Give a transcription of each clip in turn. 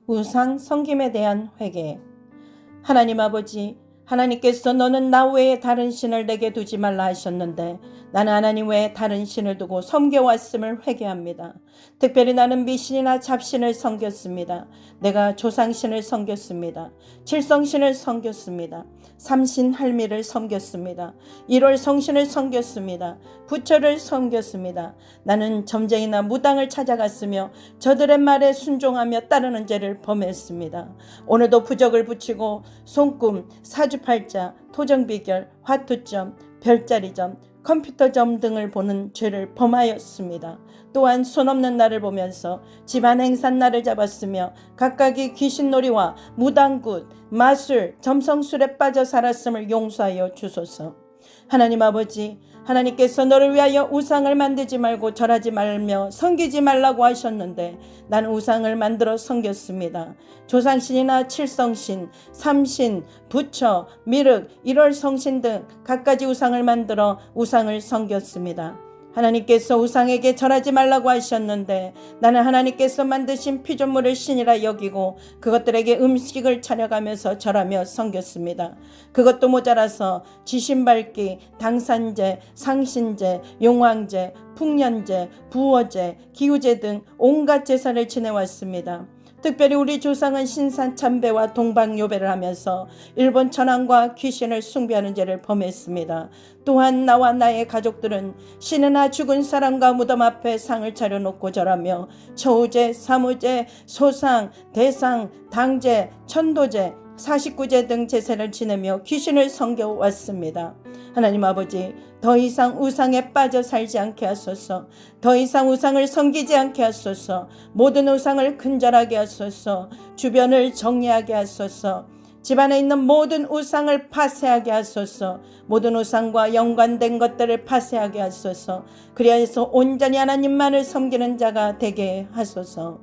우상 섬김에 대한 회개. 하나님 아버지, 하나님께서 너는 나 외에 다른 신을 내게 두지 말라 하셨는데 나는 하나님 외에 다른 신을 두고 섬겨왔음을 회개합니다. 특별히 나는 미신이나 잡신을 섬겼습니다. 내가 조상신을 섬겼습니다. 칠성신을 섬겼습니다. 삼신 할미를 섬겼습니다. 1월 성신을 섬겼습니다. 부처를 섬겼습니다. 나는 점쟁이나 무당을 찾아갔으며 저들의 말에 순종하며 따르는 죄를 범했습니다. 오늘도 부적을 붙이고 손금, 사주팔자, 토정비결, 화투점, 별자리점, 컴퓨터점 등을 보는 죄를 범하였습니다. 또한 손 없는 나를 보면서 집안 행삿날을 잡았으며 각각이 귀신놀이와 무당굿, 마술, 점성술에 빠져 살았음을 용서하여 주소서. 하나님 아버지, 하나님께서 너를 위하여 우상을 만들지 말고 절하지 말며 섬기지 말라고 하셨는데 나는 우상을 만들어 섬겼습니다. 조상신이나 칠성신, 삼신, 부처, 미륵, 1월 성신 등 갖가지 우상을 만들어 우상을 섬겼습니다. 하나님께서 우상에게 절하지 말라고 하셨는데 나는 하나님께서 만드신 피조물을 신이라 여기고 그것들에게 음식을 차려가면서 절하며 섬겼습니다. 그것도 모자라서 지신밟기, 당산제, 상신제, 용왕제, 풍년제, 부어제, 기우제 등 온갖 제사를 지내왔습니다. 특별히 우리 조상은 신산 참배와 동방요배를 하면서 일본 천황과 귀신을 숭배하는 죄를 범했습니다. 또한 나와 나의 가족들은 신이나 죽은 사람과 무덤 앞에 상을 차려놓고 절하며 처우제, 사무제, 소상, 대상, 당제, 천도제, 49제 등 제사를 지내며 귀신을 섬겨왔습니다. 하나님 아버지, 더 이상 우상에 빠져 살지 않게 하소서. 더 이상 우상을 섬기지 않게 하소서. 모든 우상을 근절하게 하소서. 주변을 정리하게 하소서. 집안에 있는 모든 우상을 파쇄하게 하소서. 모든 우상과 연관된 것들을 파쇄하게 하소서. 그리하여서 온전히 하나님만을 섬기는 자가 되게 하소서.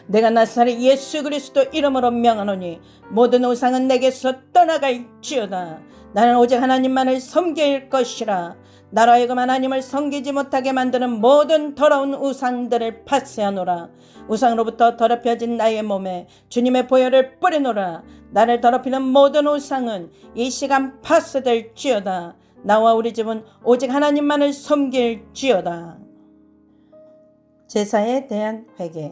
내가 나사렛 예수 그리스도 이름으로 명하노니 모든 우상은 내게서 떠나갈지어다. 나는 오직 하나님만을 섬길 것이라. 나로 하여금 하나님을 섬기지 못하게 만드는 모든 더러운 우상들을 파쇄하노라. 우상으로부터 더럽혀진 나의 몸에 주님의 보혈을 뿌리노라. 나를 더럽히는 모든 우상은 이 시간 파쇄될지어다. 나와 우리 집은 오직 하나님만을 섬길지어다. 제사에 대한 회개.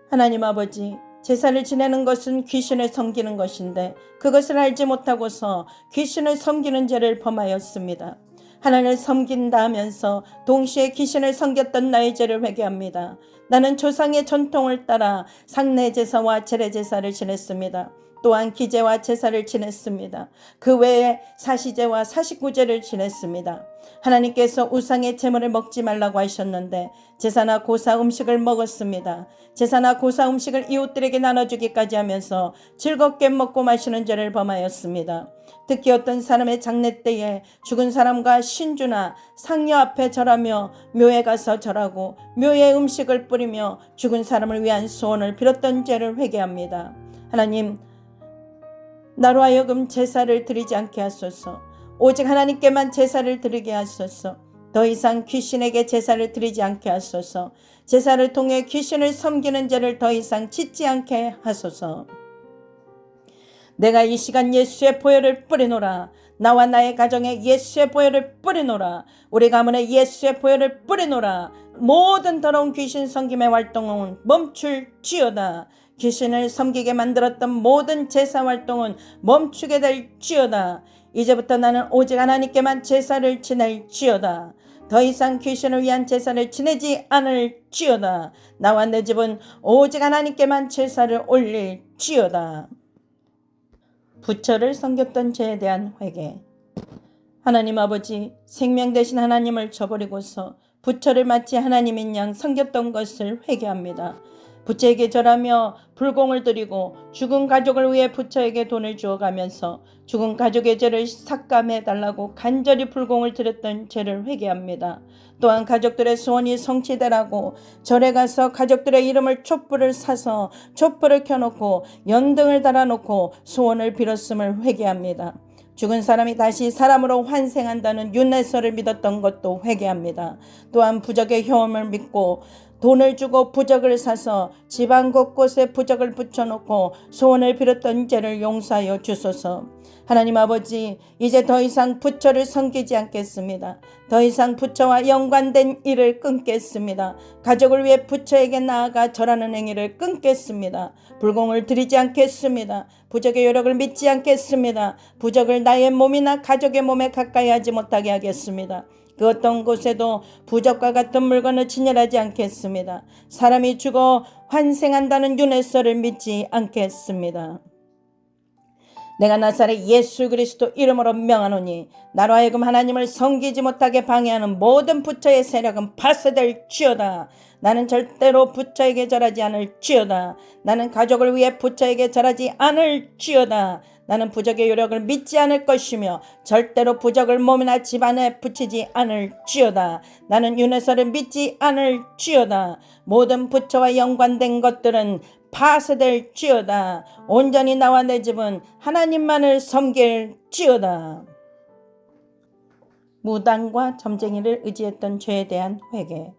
하나님 아버지, 제사를 지내는 것은 귀신을 섬기는 것인데 그것을 알지 못하고서 귀신을 섬기는 죄를 범하였습니다. 하나님을 섬긴다 하면서 동시에 귀신을 섬겼던 나의 죄를 회개합니다. 나는 조상의 전통을 따라 상례 제사와 제례 제사를 지냈습니다. 또한 기제와 제사를 지냈습니다. 그 외에 사시제와 49제를 지냈습니다. 하나님께서 우상의 제물을 먹지 말라고 하셨는데 제사나 고사 음식을 먹었습니다. 제사나 고사 음식을 이웃들에게 나눠주기까지 하면서 즐겁게 먹고 마시는 죄를 범하였습니다. 특히 어떤 사람의 장례 때에 죽은 사람과 신주나 상녀 앞에 절하며 묘에 가서 절하고 묘에 음식을 뿌리며 죽은 사람을 위한 소원을 빌었던 죄를 회개합니다. 하나님, 나로 하여금 제사를 드리지 않게 하소서. 오직 하나님께만 제사를 드리게 하소서. 더 이상 귀신에게 제사를 드리지 않게 하소서. 제사를 통해 귀신을 섬기는 죄를 더 이상 짓지 않게 하소서. 내가 이 시간 예수의 보혈을 뿌리노라. 나와 나의 가정에 예수의 보혈을 뿌리노라. 우리 가문에 예수의 보혈을 뿌리노라. 모든 더러운 귀신 섬김의 활동은 멈출지어다. 귀신을 섬기게 만들었던 모든 제사 활동은 멈추게 될지어다. 이제부터 나는 오직 하나님께만 제사를 지낼지어다. 더 이상 귀신을 위한 제사를 지내지 않을지어다. 나와 내 집은 오직 하나님께만 제사를 올릴지어다. 부처를 섬겼던 죄에 대한 회개. 하나님 아버지, 생명 되신 하나님을 저버리고서 부처를 마치 하나님인 양 섬겼던 것을 회개합니다. 부처에게 절하며 불공을 드리고 죽은 가족을 위해 부처에게 돈을 주어가면서 죽은 가족의 죄를 삭감해달라고 간절히 불공을 드렸던 죄를 회개합니다. 또한 가족들의 소원이 성취되라고 절에 가서 가족들의 이름을 촛불을 사서 촛불을 켜놓고 연등을 달아놓고 소원을 빌었음을 회개합니다. 죽은 사람이 다시 사람으로 환생한다는 윤회설을 믿었던 것도 회개합니다. 또한 부적의 효험을 믿고 돈을 주고 부적을 사서 집안 곳곳에 부적을 붙여놓고 소원을 빌었던 죄를 용서하여 주소서. 하나님 아버지, 이제 더 이상 부처를 섬기지 않겠습니다. 더 이상 부처와 연관된 일을 끊겠습니다. 가족을 위해 부처에게 나아가 절하는 행위를 끊겠습니다. 불공을 드리지 않겠습니다. 부적의 요력을 믿지 않겠습니다. 부적을 나의 몸이나 가족의 몸에 가까이 하지 못하게 하겠습니다. 그 어떤 곳에도 부적과 같은 물건을 진열하지 않겠습니다. 사람이 죽어 환생한다는 윤회설을 믿지 않겠습니다. 내가 나사렛 예수 그리스도 이름으로 명하노니 나로 하여금 하나님을 섬기지 못하게 방해하는 모든 부처의 세력은 파쇄될지어다. 나는 절대로 부처에게 절하지 않을지어다. 나는 가족을 위해 부처에게 절하지 않을지어다. 나는 부적의 요력을 믿지 않을 것이며 절대로 부적을 몸이나 집안에 붙이지 않을지어다. 나는 윤회설을 믿지 않을지어다. 모든 부처와 연관된 것들은 파쇄될지어다. 온전히 나와 내 집은 하나님만을 섬길지어다. 무당과 점쟁이를 의지했던 죄에 대한 회개.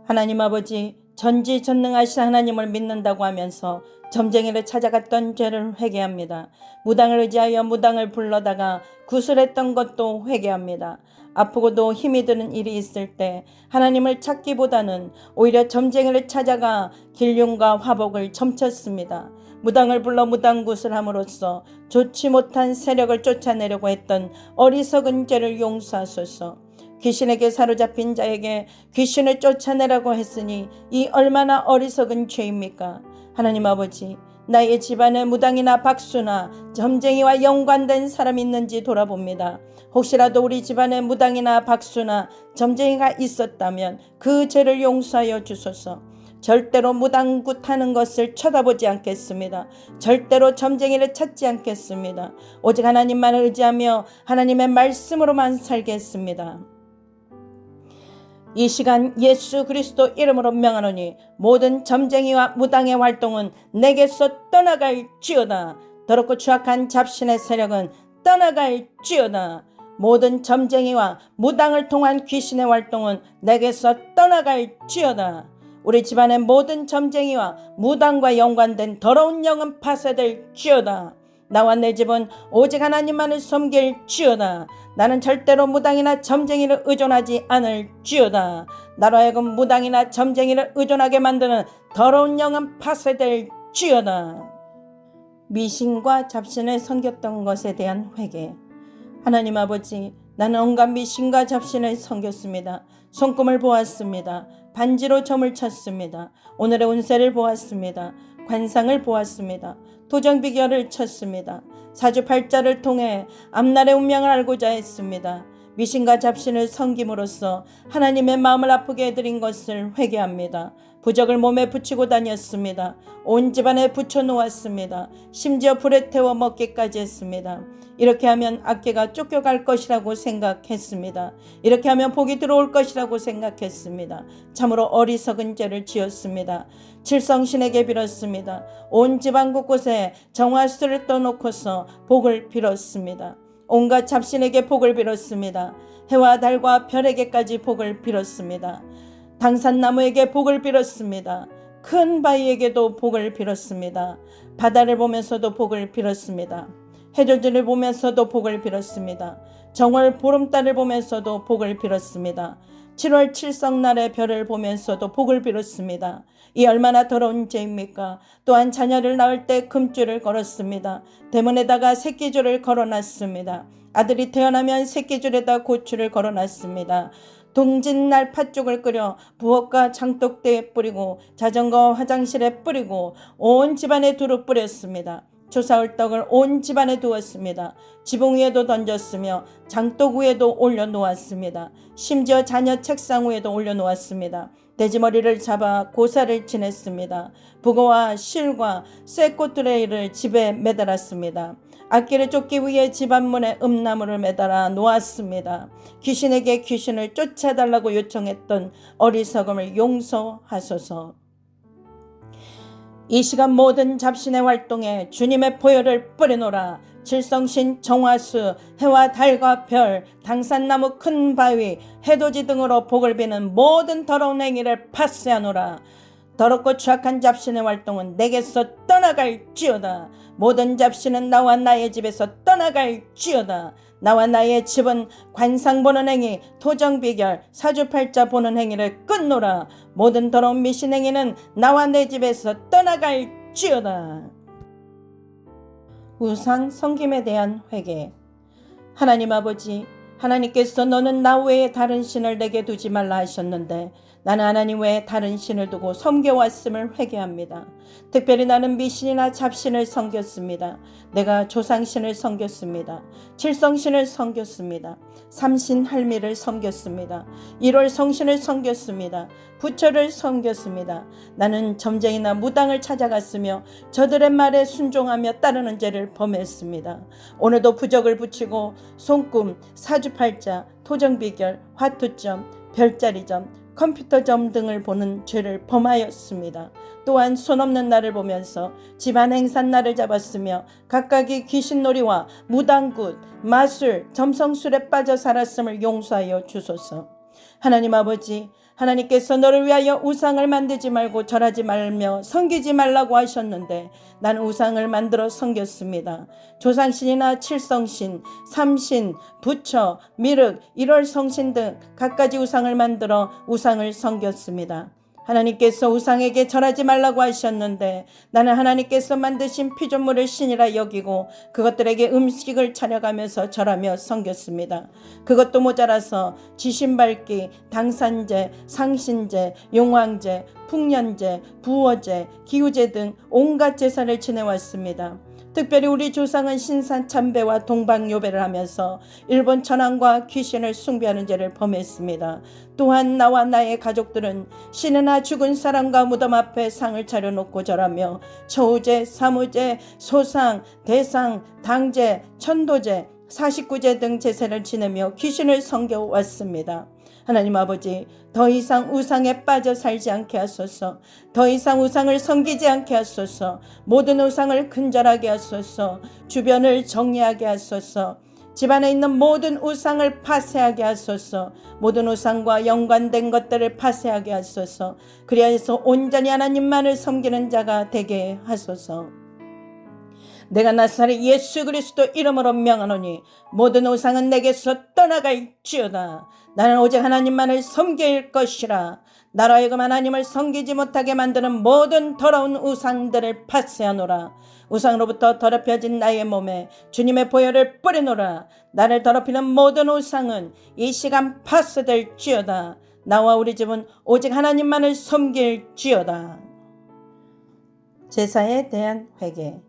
하나님 아버지, 전지전능하신 하나님을 믿는다고 하면서 점쟁이를 찾아갔던 죄를 회개합니다. 무당을 의지하여 무당을 불러다가 구슬했던 것도 회개합니다. 아프고도 힘이 드는 일이 있을 때 하나님을 찾기보다는 오히려 점쟁이를 찾아가 길흉과 화복을 점쳤습니다. 무당을 불러 무당굿을 함으로써 좋지 못한 세력을 쫓아내려고 했던 어리석은 죄를 용서하소서. 귀신에게 사로잡힌 자에게 귀신을 쫓아내라고 했으니 이 얼마나 어리석은 죄입니까? 하나님 아버지, 나의 집안에 무당이나 박수나 점쟁이와 연관된 사람이 있는지 돌아봅니다. 혹시라도 우리 집안에 무당이나 박수나 점쟁이가 있었다면 그 죄를 용서하여 주소서. 절대로 무당굿 하는 것을 쳐다보지 않겠습니다. 절대로 점쟁이를 찾지 않겠습니다. 오직 하나님만을 의지하며 하나님의 말씀으로만 살겠습니다. 이 시간 예수 그리스도 이름으로 명하노니 모든 점쟁이와 무당의 활동은 내게서 떠나갈지어다. 더럽고 추악한 잡신의 세력은 떠나갈지어다. 모든 점쟁이와 무당을 통한 귀신의 활동은 내게서 떠나갈지어다. 우리 집안의 모든 점쟁이와 무당과 연관된 더러운 영은 파쇄될지어다. 나와 내 집은 오직 하나님만을 섬길지어다. 나는 절대로 무당이나 점쟁이를 의존하지 않을지어다. 나로 하여금 무당이나 점쟁이를 의존하게 만드는 더러운 영은 파쇄될지어다. 미신과 잡신을 섬겼던 것에 대한 회개. 하나님 아버지, 나는 온갖 미신과 잡신을 섬겼습니다. 손금을 보았습니다. 반지로 점을 쳤습니다. 오늘의 운세를 보았습니다. 관상을 보았습니다. 도정비결을 쳤습니다. 사주팔자를 통해 앞날의 운명을 알고자 했습니다. 미신과 잡신을 섬김으로써 하나님의 마음을 아프게 해드린 것을 회개합니다. 부적을 몸에 붙이고 다녔습니다. 온 집안에 붙여놓았습니다. 심지어 불에 태워 먹기까지 했습니다. 이렇게 하면 악귀가 쫓겨갈 것이라고 생각했습니다. 이렇게 하면 복이 들어올 것이라고 생각했습니다. 참으로 어리석은 죄를 지었습니다. 칠성신에게 빌었습니다. 온 집안 곳곳에 정화수를 떠놓고서 복을 빌었습니다. 온갖 잡신에게 복을 빌었습니다. 해와 달과 별에게까지 복을 빌었습니다. 당산나무에게 복을 빌었습니다. 큰 바위에게도 복을 빌었습니다. 바다를 보면서도 복을 빌었습니다. 해돋이를 보면서도 복을 빌었습니다. 정월 보름달을 보면서도 복을 빌었습니다. 7월 칠성날의 별을 보면서도 복을 빌었습니다. 이 얼마나 더러운 죄입니까? 또한 자녀를 낳을 때 금줄을 걸었습니다. 대문에다가 새끼줄을 걸어놨습니다. 아들이 태어나면 새끼줄에다 고추를 걸어놨습니다. 동짓날 팥죽을 끓여 부엌과 장독대에 뿌리고 자전거 화장실에 뿌리고 온 집안에 두루 뿌렸습니다. 조사올 떡을 온 집안에 두었습니다. 지붕 위에도 던졌으며 장독 위에도 올려놓았습니다. 심지어 자녀 책상 위에도 올려놓았습니다. 돼지머리를 잡아 고사를 지냈습니다. 북어와 실과 쇠꼬투레이를 집에 매달았습니다. 악귀를 쫓기 위해 집안문에 음나무를 매달아 놓았습니다. 귀신에게 귀신을 쫓아달라고 요청했던 어리석음을 용서하소서. 이 시간 모든 잡신의 활동에 주님의 보혈을 뿌려놓으라. 칠성신, 정화수, 해와 달과 별, 당산나무, 큰 바위, 해돋이 등으로 복을 비는 모든 더러운 행위를 파쇄하노라. 더럽고 추악한 잡신의 활동은 내게서 떠나갈지어다. 모든 잡신은 나와 나의 집에서 떠나갈지어다. 나와 나의 집은 관상 보는 행위, 토정 비결, 사주팔자 보는 행위를 끊노라. 모든 더러운 미신 행위는 나와 내 집에서 떠나갈지어다. 우상 섬김에 대한 회개. 하나님 아버지, 하나님께서 너는 나 외에 다른 신을 내게 두지 말라 하셨는데 나는 하나님 외에 다른 신을 두고 섬겨왔음을 회개합니다. 특별히 나는 미신이나 잡신을 섬겼습니다. 내가 조상신을 섬겼습니다. 칠성신을 섬겼습니다. 삼신 할미를 섬겼습니다. 1월 성신을 섬겼습니다. 부처를 섬겼습니다. 나는 점쟁이나 무당을 찾아갔으며 저들의 말에 순종하며 따르는 죄를 범했습니다. 오늘도 부적을 붙이고 손금, 사주팔자, 토정비결, 화투점, 별자리점, 컴퓨터점 등을 보는 죄를 범하였습니다. 또한 손 없는 나를 보면서 집안 행산날을 잡았으며 각각이 귀신놀이와 무당굿, 마술, 점성술에 빠져 살았음을 용서하여 주소서. 하나님 아버지, 하나님께서 너를 위하여 우상을 만들지 말고 절하지 말며 섬기지 말라고 하셨는데 나는 우상을 만들어 섬겼습니다. 조상신이나 칠성신, 삼신, 부처, 미륵, 1월 성신 등 갖가지 우상을 만들어 우상을 섬겼습니다. 하나님께서 우상에게 절하지 말라고 하셨는데 나는 하나님께서 만드신 피조물을 신이라 여기고 그것들에게 음식을 차려가면서 절하며 섬겼습니다. 그것도 모자라서 지신밟기, 당산제, 상신제, 용왕제, 풍년제, 부어제, 기우제 등 온갖 제사를 지내왔습니다. 특별히 우리 조상은 신산 참배와 동방요배를 하면서 일본 천황과 귀신을 숭배하는 죄를 범했습니다. 또한 나와 나의 가족들은 신이나 죽은 사람과 무덤 앞에 상을 차려놓고 절하며 처우제, 사무제, 소상, 대상, 당제, 천도제, 49제 등 제사를 지내며 귀신을 섬겨왔습니다. 하나님 아버지, 더 이상 우상에 빠져 살지 않게 하소서. 더 이상 우상을 섬기지 않게 하소서. 모든 우상을 근절하게 하소서. 주변을 정리하게 하소서. 집안에 있는 모든 우상을 파쇄하게 하소서. 모든 우상과 연관된 것들을 파쇄하게 하소서. 그리하여서 온전히 하나님만을 섬기는 자가 되게 하소서. 내가 나사렛 예수 그리스도 이름으로 명하노니 모든 우상은 내게서 떠나갈지어다. 나는 오직 하나님만을 섬길 것이라. 나로 하여금 하나님을 섬기지 못하게 만드는 모든 더러운 우상들을 파쇄하노라. 우상으로부터 더럽혀진 나의 몸에 주님의 보혈을 뿌리노라. 나를 더럽히는 모든 우상은 이 시간 파쇄될지어다. 나와 우리 집은 오직 하나님만을 섬길지어다. 제사에 대한 회개.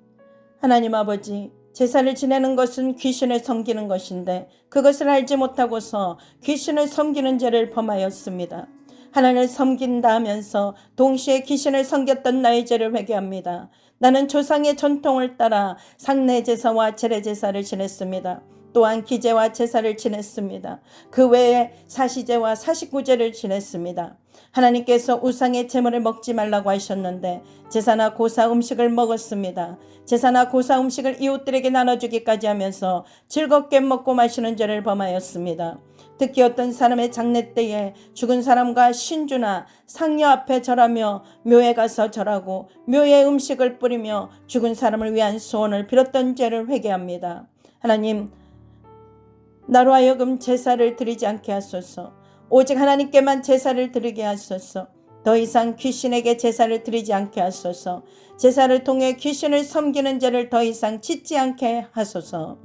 하나님 아버지, 제사를 지내는 것은 귀신을 섬기는 것인데 그것을 알지 못하고서 귀신을 섬기는 죄를 범하였습니다. 하나님을 섬긴다 하면서 동시에 귀신을 섬겼던 나의 죄를 회개합니다. 나는 조상의 전통을 따라 상례 제사와 제례 제사를 지냈습니다. 또한 기제와 제사를 지냈습니다. 그 외에 사시제와 49제를 지냈습니다. 하나님께서 우상의 제물을 먹지 말라고 하셨는데 제사나 고사 음식을 먹었습니다. 제사나 고사 음식을 이웃들에게 나눠주기까지 하면서 즐겁게 먹고 마시는 죄를 범하였습니다. 특히 어떤 사람의 장례 때에 죽은 사람과 신주나 상녀 앞에 절하며 묘에 가서 절하고 묘에 음식을 뿌리며 죽은 사람을 위한 소원을 빌었던 죄를 회개합니다. 하나님, 나로 하여금 제사를 드리지 않게 하소서. 오직 하나님께만 제사를 드리게 하소서. 더 이상 귀신에게 제사를 드리지 않게 하소서. 제사를 통해 귀신을 섬기는 죄를 더 이상 짓지 않게 하소서.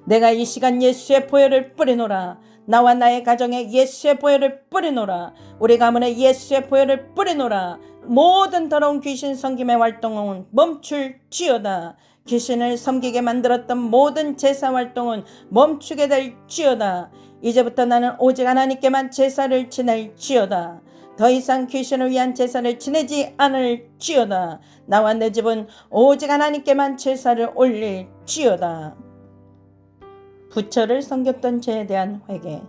내가 이 시간 예수의 보혈을 뿌리노라. 나와 나의 가정에 예수의 보혈을 뿌리노라. 우리 가문에 예수의 보혈을 뿌리노라. 모든 더러운 귀신 섬김의 활동은 멈출지어다. 귀신을 섬기게 만들었던 모든 제사 활동은 멈추게 될지어다. 이제부터 나는 오직 하나님께만 제사를 지낼지어다. 더 이상 귀신을 위한 제사를 지내지 않을지어다. 나와 내 집은 오직 하나님께만 제사를 올릴지어다. 부처를 섬겼던 죄에 대한 회개.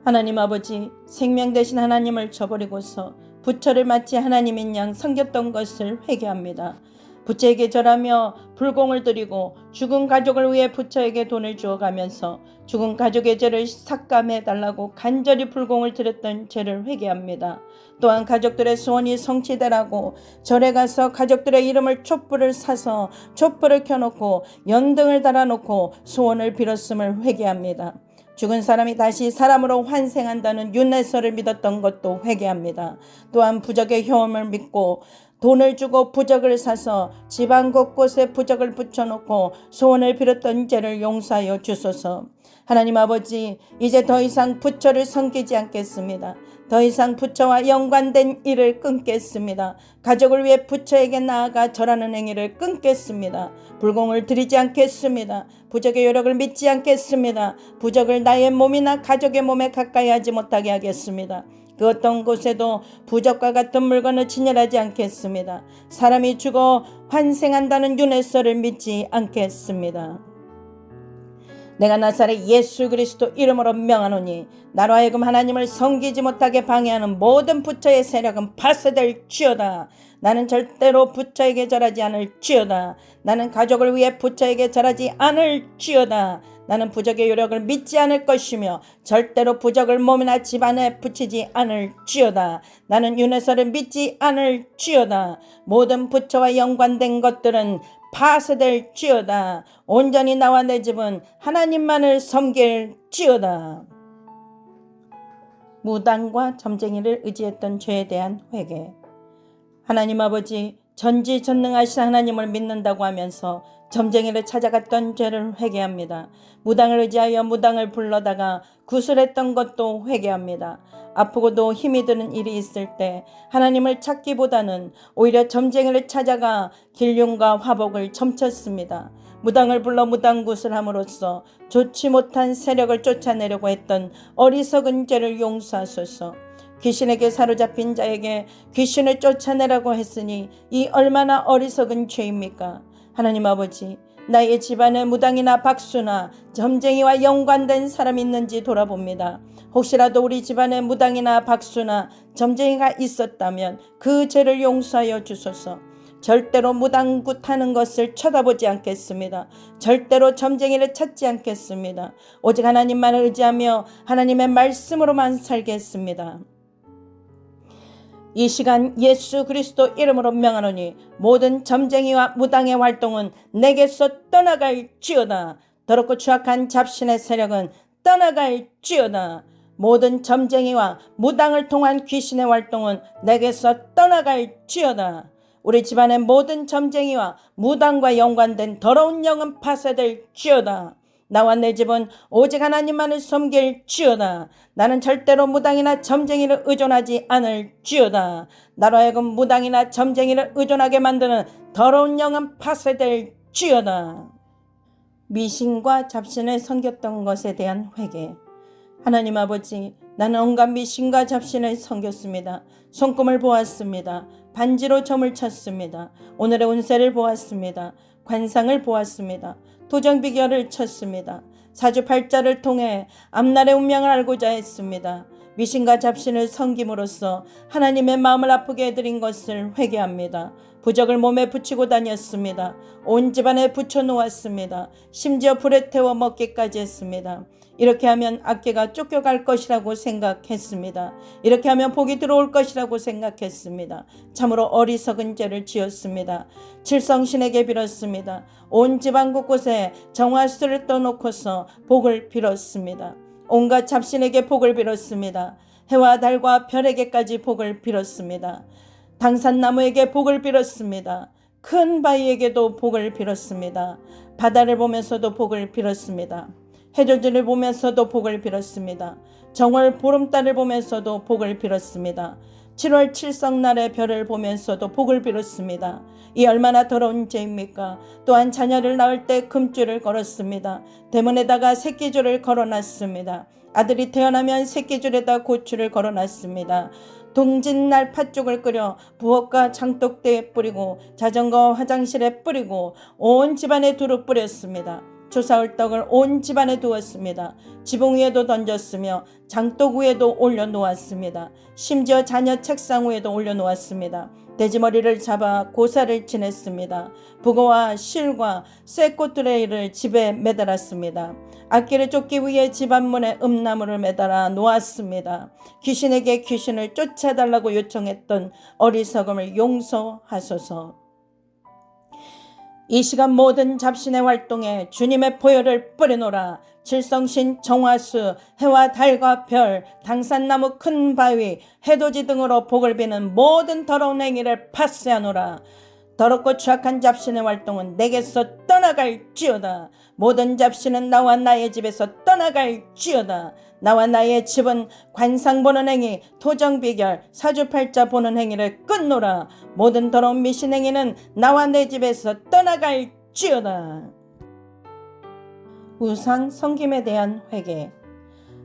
하나님 아버지, 생명 되신 하나님을 저버리고서 부처를 마치 하나님인 양 섬겼던 것을 회개합니다. 부처에게 절하며 불공을 드리고 죽은 가족을 위해 부처에게 돈을 주어가면서 죽은 가족의 죄를 삭감해달라고 간절히 불공을 드렸던 죄를 회개합니다. 또한 가족들의 소원이 성취되라고 절에 가서 가족들의 이름을 촛불을 사서 촛불을 켜놓고 연등을 달아놓고 소원을 빌었음을 회개합니다. 죽은 사람이 다시 사람으로 환생한다는 윤회설을 믿었던 것도 회개합니다. 또한 부적의 효험을 믿고 돈을 주고 부적을 사서 집안 곳곳에 부적을 붙여놓고 소원을 빌었던 죄를 용서하여 주소서. 하나님 아버지, 이제 더 이상 부처를 섬기지 않겠습니다. 더 이상 부처와 연관된 일을 끊겠습니다. 가족을 위해 부처에게 나아가 절하는 행위를 끊겠습니다. 불공을 드리지 않겠습니다. 부적의 요력을 믿지 않겠습니다. 부적을 나의 몸이나 가족의 몸에 가까이 하지 못하게 하겠습니다. 그 어떤 곳에도 부적과 같은 물건을 진열하지 않겠습니다. 사람이 죽어 환생한다는 윤회설을 믿지 않겠습니다. 내가 나사렛 예수 그리스도 이름으로 명하노니 나로 하여금 하나님을 섬기지 못하게 방해하는 모든 부처의 세력은 파쇄될지어다. 나는 절대로 부처에게 절하지 않을지어다. 나는 가족을 위해 부처에게 절하지 않을지어다. 나는 부적의 요력을 믿지 않을 것이며 절대로 부적을 몸이나 집안에 붙이지 않을지어다. 나는 윤회설을 믿지 않을지어다. 모든 부처와 연관된 것들은 파쇄될지어다. 온전히 나와 내 집은 하나님만을 섬길지어다. 무당과 점쟁이를 의지했던 죄에 대한 회개. 하나님 아버지, 전지전능하신 하나님을 믿는다고 하면서 점쟁이를 찾아갔던 죄를 회개합니다. 무당을 의지하여 무당을 불러다가 구슬했던 것도 회개합니다. 아프고도 힘이 드는 일이 있을 때 하나님을 찾기보다는 오히려 점쟁이를 찾아가 길흉과 화복을 점쳤습니다. 무당을 불러 무당구슬함으로써 좋지 못한 세력을 쫓아내려고 했던 어리석은 죄를 용서하소서. 귀신에게 사로잡힌 자에게 귀신을 쫓아내라고 했으니 이 얼마나 어리석은 죄입니까? 하나님 아버지, 나의 집안에 무당이나 박수나 점쟁이와 연관된 사람이 있는지 돌아봅니다. 혹시라도 우리 집안에 무당이나 박수나 점쟁이가 있었다면 그 죄를 용서하여 주소서. 절대로 무당구 타는 것을 쳐다보지 않겠습니다. 절대로 점쟁이를 찾지 않겠습니다. 오직 하나님만을 의지하며 하나님의 말씀으로만 살겠습니다. 이 시간 예수 그리스도 이름으로 명하노니 모든 점쟁이와 무당의 활동은 내게서 떠나갈지어다. 더럽고 추악한 잡신의 세력은 떠나갈지어다. 모든 점쟁이와 무당을 통한 귀신의 활동은 내게서 떠나갈지어다. 우리 집안의 모든 점쟁이와 무당과 연관된 더러운 영은 파쇄될지어다. 나와 내 집은 오직 하나님만을 섬길지어다. 나는 절대로 무당이나 점쟁이를 의존하지 않을지어다. 나로 하여금 무당이나 점쟁이를 의존하게 만드는 더러운 영은 파쇄될지어다. 미신과 잡신을 섬겼던 것에 대한 회개. 하나님 아버지, 나는 온갖 미신과 잡신을 섬겼습니다. 손금을 보았습니다. 반지로 점을 쳤습니다. 오늘의 운세를 보았습니다. 관상을 보았습니다. 도정비결을 쳤습니다. 사주팔자를 통해 앞날의 운명을 알고자 했습니다. 미신과 잡신을 섬김으로써 하나님의 마음을 아프게 해드린 것을 회개합니다. 부적을 몸에 붙이고 다녔습니다. 온 집안에 붙여놓았습니다. 심지어 불에 태워 먹기까지 했습니다. 이렇게 하면 악귀가 쫓겨갈 것이라고 생각했습니다. 이렇게 하면 복이 들어올 것이라고 생각했습니다. 참으로 어리석은 죄를 지었습니다. 칠성신에게 빌었습니다. 온 집안 곳곳에 정화수를 떠놓고서 복을 빌었습니다. 온갖 잡신에게 복을 빌었습니다. 해와 달과 별에게까지 복을 빌었습니다. 당산나무에게 복을 빌었습니다. 큰 바위에게도 복을 빌었습니다. 바다를 보면서도 복을 빌었습니다. 해돋이를 보면서도 복을 빌었습니다. 정월 보름달을 보면서도 복을 빌었습니다. 7월 칠성날의 별을 보면서도 복을 빌었습니다. 이 얼마나 더러운 죄입니까? 또한 자녀를 낳을 때 금줄을 걸었습니다. 대문에다가 새끼줄을 걸어놨습니다. 아들이 태어나면 새끼줄에다 고추를 걸어놨습니다. 동짓날 팥죽을 끓여 부엌과 장독대에 뿌리고 자전거 화장실에 뿌리고 온 집안에 두루 뿌렸습니다. 추사올 떡을 온 집안에 두었습니다. 지붕 위에도 던졌으며 장독 위에도 올려놓았습니다. 심지어 자녀 책상 위에도 올려놓았습니다. 돼지머리를 잡아 고사를 지냈습니다. 북어와 실과 쇠꼬투레이를 집에 매달았습니다. 악기를 쫓기 위해 집 앞문에 음나무를 매달아 놓았습니다. 귀신에게 귀신을 쫓아달라고 요청했던 어리석음을 용서하소서. 이 시간 모든 잡신의 활동에 주님의 보혈을 뿌리노라. 칠성신, 정화수, 해와 달과 별, 당산나무, 큰 바위, 해돋이 등으로 복을 비는 모든 더러운 행위를 파쇄하노라. 더럽고 추악한 잡신의 활동은 내게서 떠나갈지어다. 모든 잡신은 나와 나의 집에서 떠나갈지어다. 나와 나의 집은 관상 보는 행위, 토정비결, 사주팔자 보는 행위를 끊노라. 모든 더러운 미신 행위는 나와 내 집에서 떠나갈지어다. 우상 섬김에 대한 회개.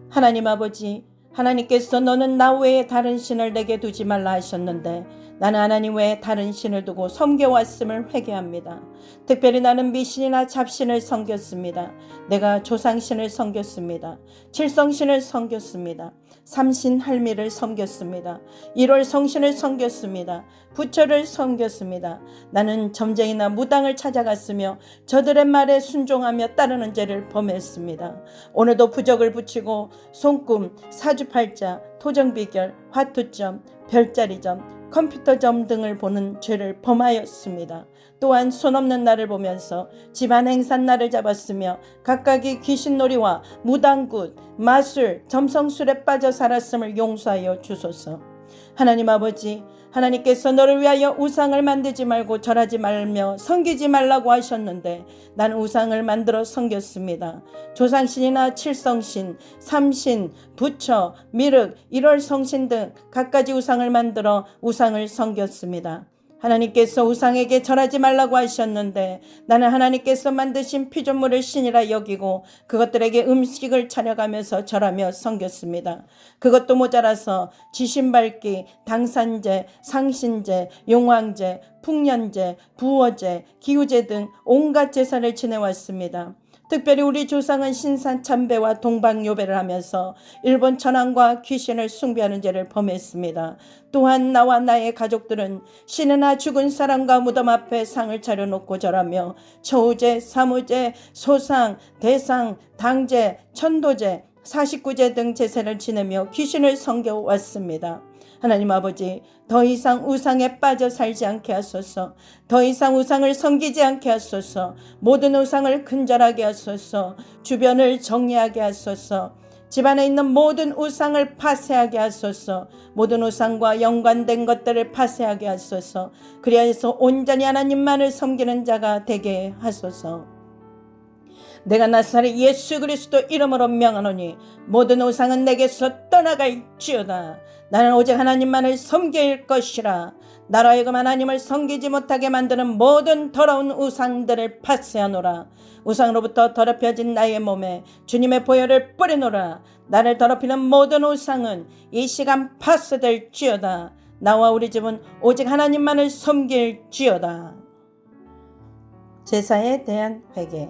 하나님 아버지, 하나님께서 너는 나 외에 다른 신을 내게 두지 말라 하셨는데 나는 하나님 외에 다른 신을 두고 섬겨왔음을 회개합니다. 특별히 나는 미신이나 잡신을 섬겼습니다. 내가 조상신을 섬겼습니다. 칠성신을 섬겼습니다. 삼신 할미를 섬겼습니다. 1월 성신을 섬겼습니다. 부처를 섬겼습니다. 나는 점쟁이나 무당을 찾아갔으며 저들의 말에 순종하며 따르는 죄를 범했습니다. 오늘도 부적을 붙이고 손금, 사주팔자, 토정비결, 화투점, 별자리점, 컴퓨터점 등을 보는 죄를 범하였습니다. 또한 손 없는 나를 보면서 집안 행산날을 잡았으며 각각이 귀신놀이와 무당굿, 마술, 점성술에 빠져 살았음을 용서하여 주소서. 하나님 아버지, 하나님께서 너를 위하여 우상을 만들지 말고 절하지 말며 섬기지 말라고 하셨는데 나는 우상을 만들어 섬겼습니다. 조상신이나 칠성신, 삼신, 부처, 미륵, 1월 성신 등 갖가지 우상을 만들어 우상을 섬겼습니다. 하나님께서 우상에게 절하지 말라고 하셨는데 나는 하나님께서 만드신 피조물을 신이라 여기고 그것들에게 음식을 차려가면서 절하며 섬겼습니다. 그것도 모자라서 지신밟기, 당산제, 상신제, 용왕제, 풍년제, 부어제, 기우제 등 온갖 제사를 지내왔습니다. 특별히 우리 조상은 신산 참배와 동방요배를 하면서 일본 천황과 귀신을 숭배하는 죄를 범했습니다. 또한 나와 나의 가족들은 신이나 죽은 사람과 무덤 앞에 상을 차려놓고 절하며 처우제, 사무제, 소상, 대상, 당제, 천도제, 49제 등 제사를 지내며 귀신을 섬겨왔습니다. 하나님 아버지, 더 이상 우상에 빠져 살지 않게 하소서. 더 이상 우상을 섬기지 않게 하소서. 모든 우상을 근절하게 하소서. 주변을 정리하게 하소서. 집안에 있는 모든 우상을 파쇄하게 하소서. 모든 우상과 연관된 것들을 파쇄하게 하소서. 그리하여서 온전히 하나님만을 섬기는 자가 되게 하소서. 내가 나사렛 예수 그리스도 이름으로 명하노니 모든 우상은 내게서 떠나갈지어다. 나는 오직 하나님만을 섬길 것이라. 나로 하여금 하나님을 섬기지 못하게 만드는 모든 더러운 우상들을 파쇄하노라. 우상으로부터 더럽혀진 나의 몸에 주님의 보혈을 뿌리노라. 나를 더럽히는 모든 우상은 이 시간 파쇄될지어다. 나와 우리 집은 오직 하나님만을 섬길지어다. 제사에 대한 회개.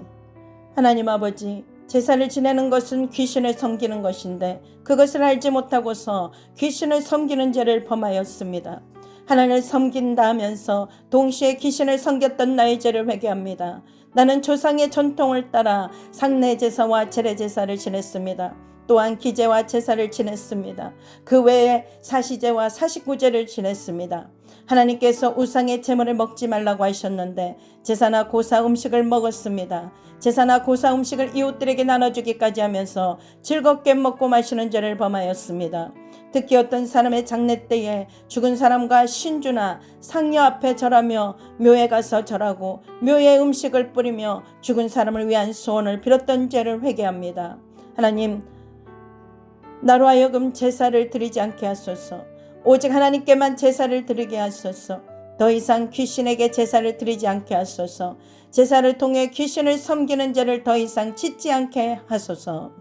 하나님 아버지, 제사를 지내는 것은 귀신을 섬기는 것인데 그것을 알지 못하고서 귀신을 섬기는 죄를 범하였습니다. 하나님을 섬긴다 하면서 동시에 귀신을 섬겼던 나의 죄를 회개합니다. 나는 조상의 전통을 따라 상례 제사와 제례 제사를 지냈습니다. 또한 기제와 제사를 지냈습니다. 그 외에 사시제와 49제를 지냈습니다. 하나님께서 우상의 제물을 먹지 말라고 하셨는데 제사나 고사 음식을 먹었습니다. 제사나 고사 음식을 이웃들에게 나눠주기까지 하면서 즐겁게 먹고 마시는 죄를 범하였습니다. 특히 어떤 사람의 장례 때에 죽은 사람과 신주나 상녀 앞에 절하며 묘에 가서 절하고 묘에 음식을 뿌리며 죽은 사람을 위한 소원을 빌었던 죄를 회개합니다. 하나님, 나로 하여금 제사를 드리지 않게 하소서. 오직 하나님께만 제사를 드리게 하소서. 더 이상 귀신에게 제사를 드리지 않게 하소서. 제사를 통해 귀신을 섬기는 죄를 더 이상 짓지 않게 하소서.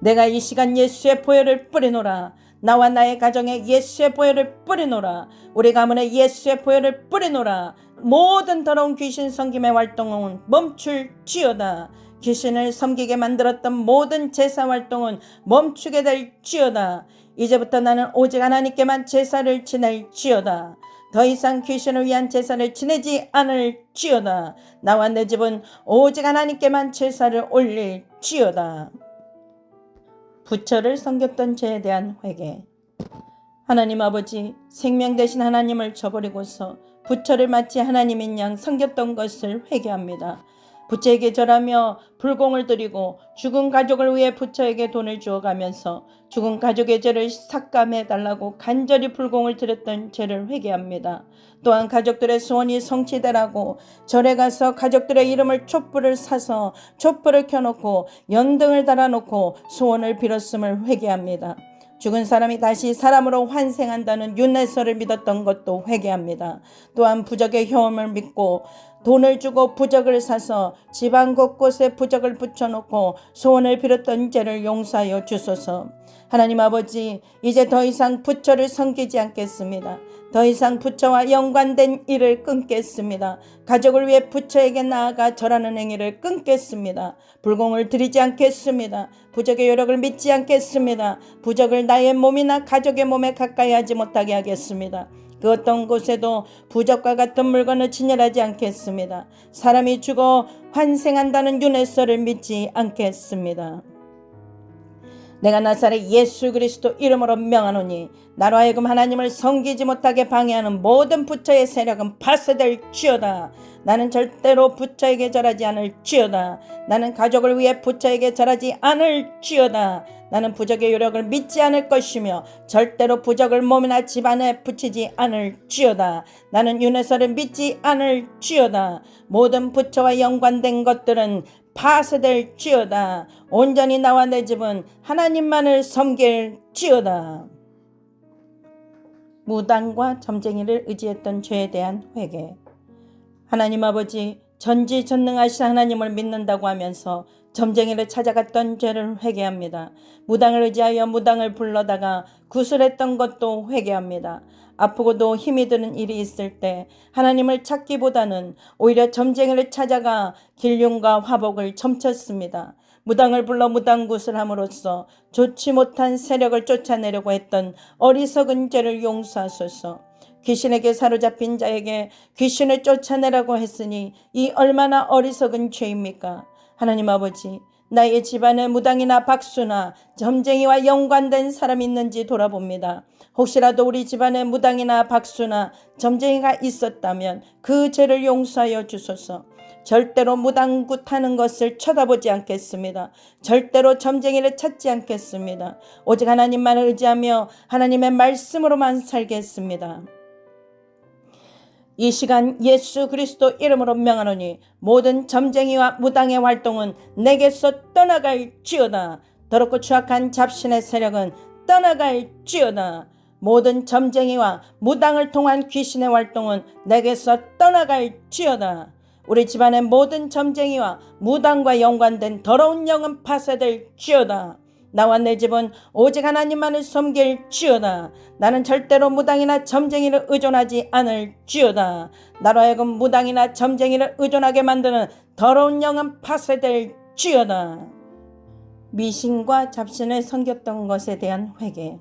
내가 이 시간 예수의 보혈을 뿌리노라. 나와 나의 가정에 예수의 보혈을 뿌리노라. 우리 가문에 예수의 보혈을 뿌리노라. 모든 더러운 귀신 섬김의 활동은 멈출지어다. 귀신을 섬기게 만들었던 모든 제사 활동은 멈추게 될지어다. 이제부터 나는 오직 하나님께만 제사를 지낼지어다. 더 이상 귀신을 위한 제사를 지내지 않을지어다. 나와 내 집은 오직 하나님께만 제사를 올릴지어다. 부처를 섬겼던 죄에 대한 회개. 하나님 아버지, 생명 되신 하나님을 저버리고서 부처를 마치 하나님인 양 섬겼던 것을 회개합니다. 부처에게 절하며 불공을 드리고 죽은 가족을 위해 부처에게 돈을 주어가면서 죽은 가족의 죄를 삭감해달라고 간절히 불공을 드렸던 죄를 회개합니다. 또한 가족들의 소원이 성취되라고 절에 가서 가족들의 이름을 촛불을 사서 촛불을 켜놓고 연등을 달아놓고 소원을 빌었음을 회개합니다. 죽은 사람이 다시 사람으로 환생한다는 윤회설을 믿었던 것도 회개합니다. 또한 부적의 효험을 믿고 돈을 주고 부적을 사서 집안 곳곳에 부적을 붙여놓고 소원을 빌었던 죄를 용서하여 주소서. 하나님 아버지, 이제 더 이상 부처를 섬기지 않겠습니다. 더 이상 부처와 연관된 일을 끊겠습니다. 가족을 위해 부처에게 나아가 절하는 행위를 끊겠습니다. 불공을 드리지 않겠습니다. 부적의 요력을 믿지 않겠습니다. 부적을 나의 몸이나 가족의 몸에 가까이 하지 못하게 하겠습니다. 그 어떤 곳에도 부적과 같은 물건을 진열하지 않겠습니다. 사람이 죽어 환생한다는 윤회설을 믿지 않겠습니다. 내가 나사렛 예수 그리스도 이름으로 명하노니 나로 하여금 하나님을 섬기지 못하게 방해하는 모든 부처의 세력은 파쇄될지어다. 나는 절대로 부처에게 절하지 않을지어다. 나는 가족을 위해 부처에게 절하지 않을지어다. 나는 부적의 요력을 믿지 않을 것이며 절대로 부적을 몸이나 집안에 붙이지 않을지어다. 나는 윤회설을 믿지 않을지어다. 모든 부처와 연관된 것들은 파쇄될지어다. 온전히 나와 내 집은 하나님만을 섬길지어다. 무당과 점쟁이를 의지했던 죄에 대한 회개. 하나님 아버지, 전지전능하신 하나님을 믿는다고 하면서 점쟁이를 찾아갔던 죄를 회개합니다. 무당을 의지하여 무당을 불러다가 구슬했던 것도 회개합니다. 아프고도 힘이 드는 일이 있을 때 하나님을 찾기보다는 오히려 점쟁이를 찾아가 길흉과 화복을 점쳤습니다. 무당을 불러 무당굿을 함으로써 좋지 못한 세력을 쫓아내려고 했던 어리석은 죄를 용서하소서. 귀신에게 사로잡힌 자에게 귀신을 쫓아내라고 했으니 이 얼마나 어리석은 죄입니까? 하나님 아버지, 나의 집안에 무당이나 박수나 점쟁이와 연관된 사람이 있는지 돌아봅니다. 혹시라도 우리 집안에 무당이나 박수나 점쟁이가 있었다면 그 죄를 용서하여 주소서. 절대로 무당굿 하는 것을 쳐다보지 않겠습니다. 절대로 점쟁이를 찾지 않겠습니다. 오직 하나님만을 의지하며 하나님의 말씀으로만 살겠습니다. 이 시간 예수 그리스도 이름으로 명하노니 모든 점쟁이와 무당의 활동은 내게서 떠나갈지어다. 더럽고 추악한 잡신의 세력은 떠나갈지어다. 모든 점쟁이와 무당을 통한 귀신의 활동은 내게서 떠나갈지어다. 우리 집안의 모든 점쟁이와 무당과 연관된 더러운 영은 파쇄될지어다. 나와 내 집은 오직 하나님만을 섬길지어다. 나는 절대로 무당이나 점쟁이를 의존하지 않을지어다. 나로 하여금 무당이나 점쟁이를 의존하게 만드는 더러운 영은 파쇄될지어다. 미신과 잡신을 섬겼던 것에 대한 회개.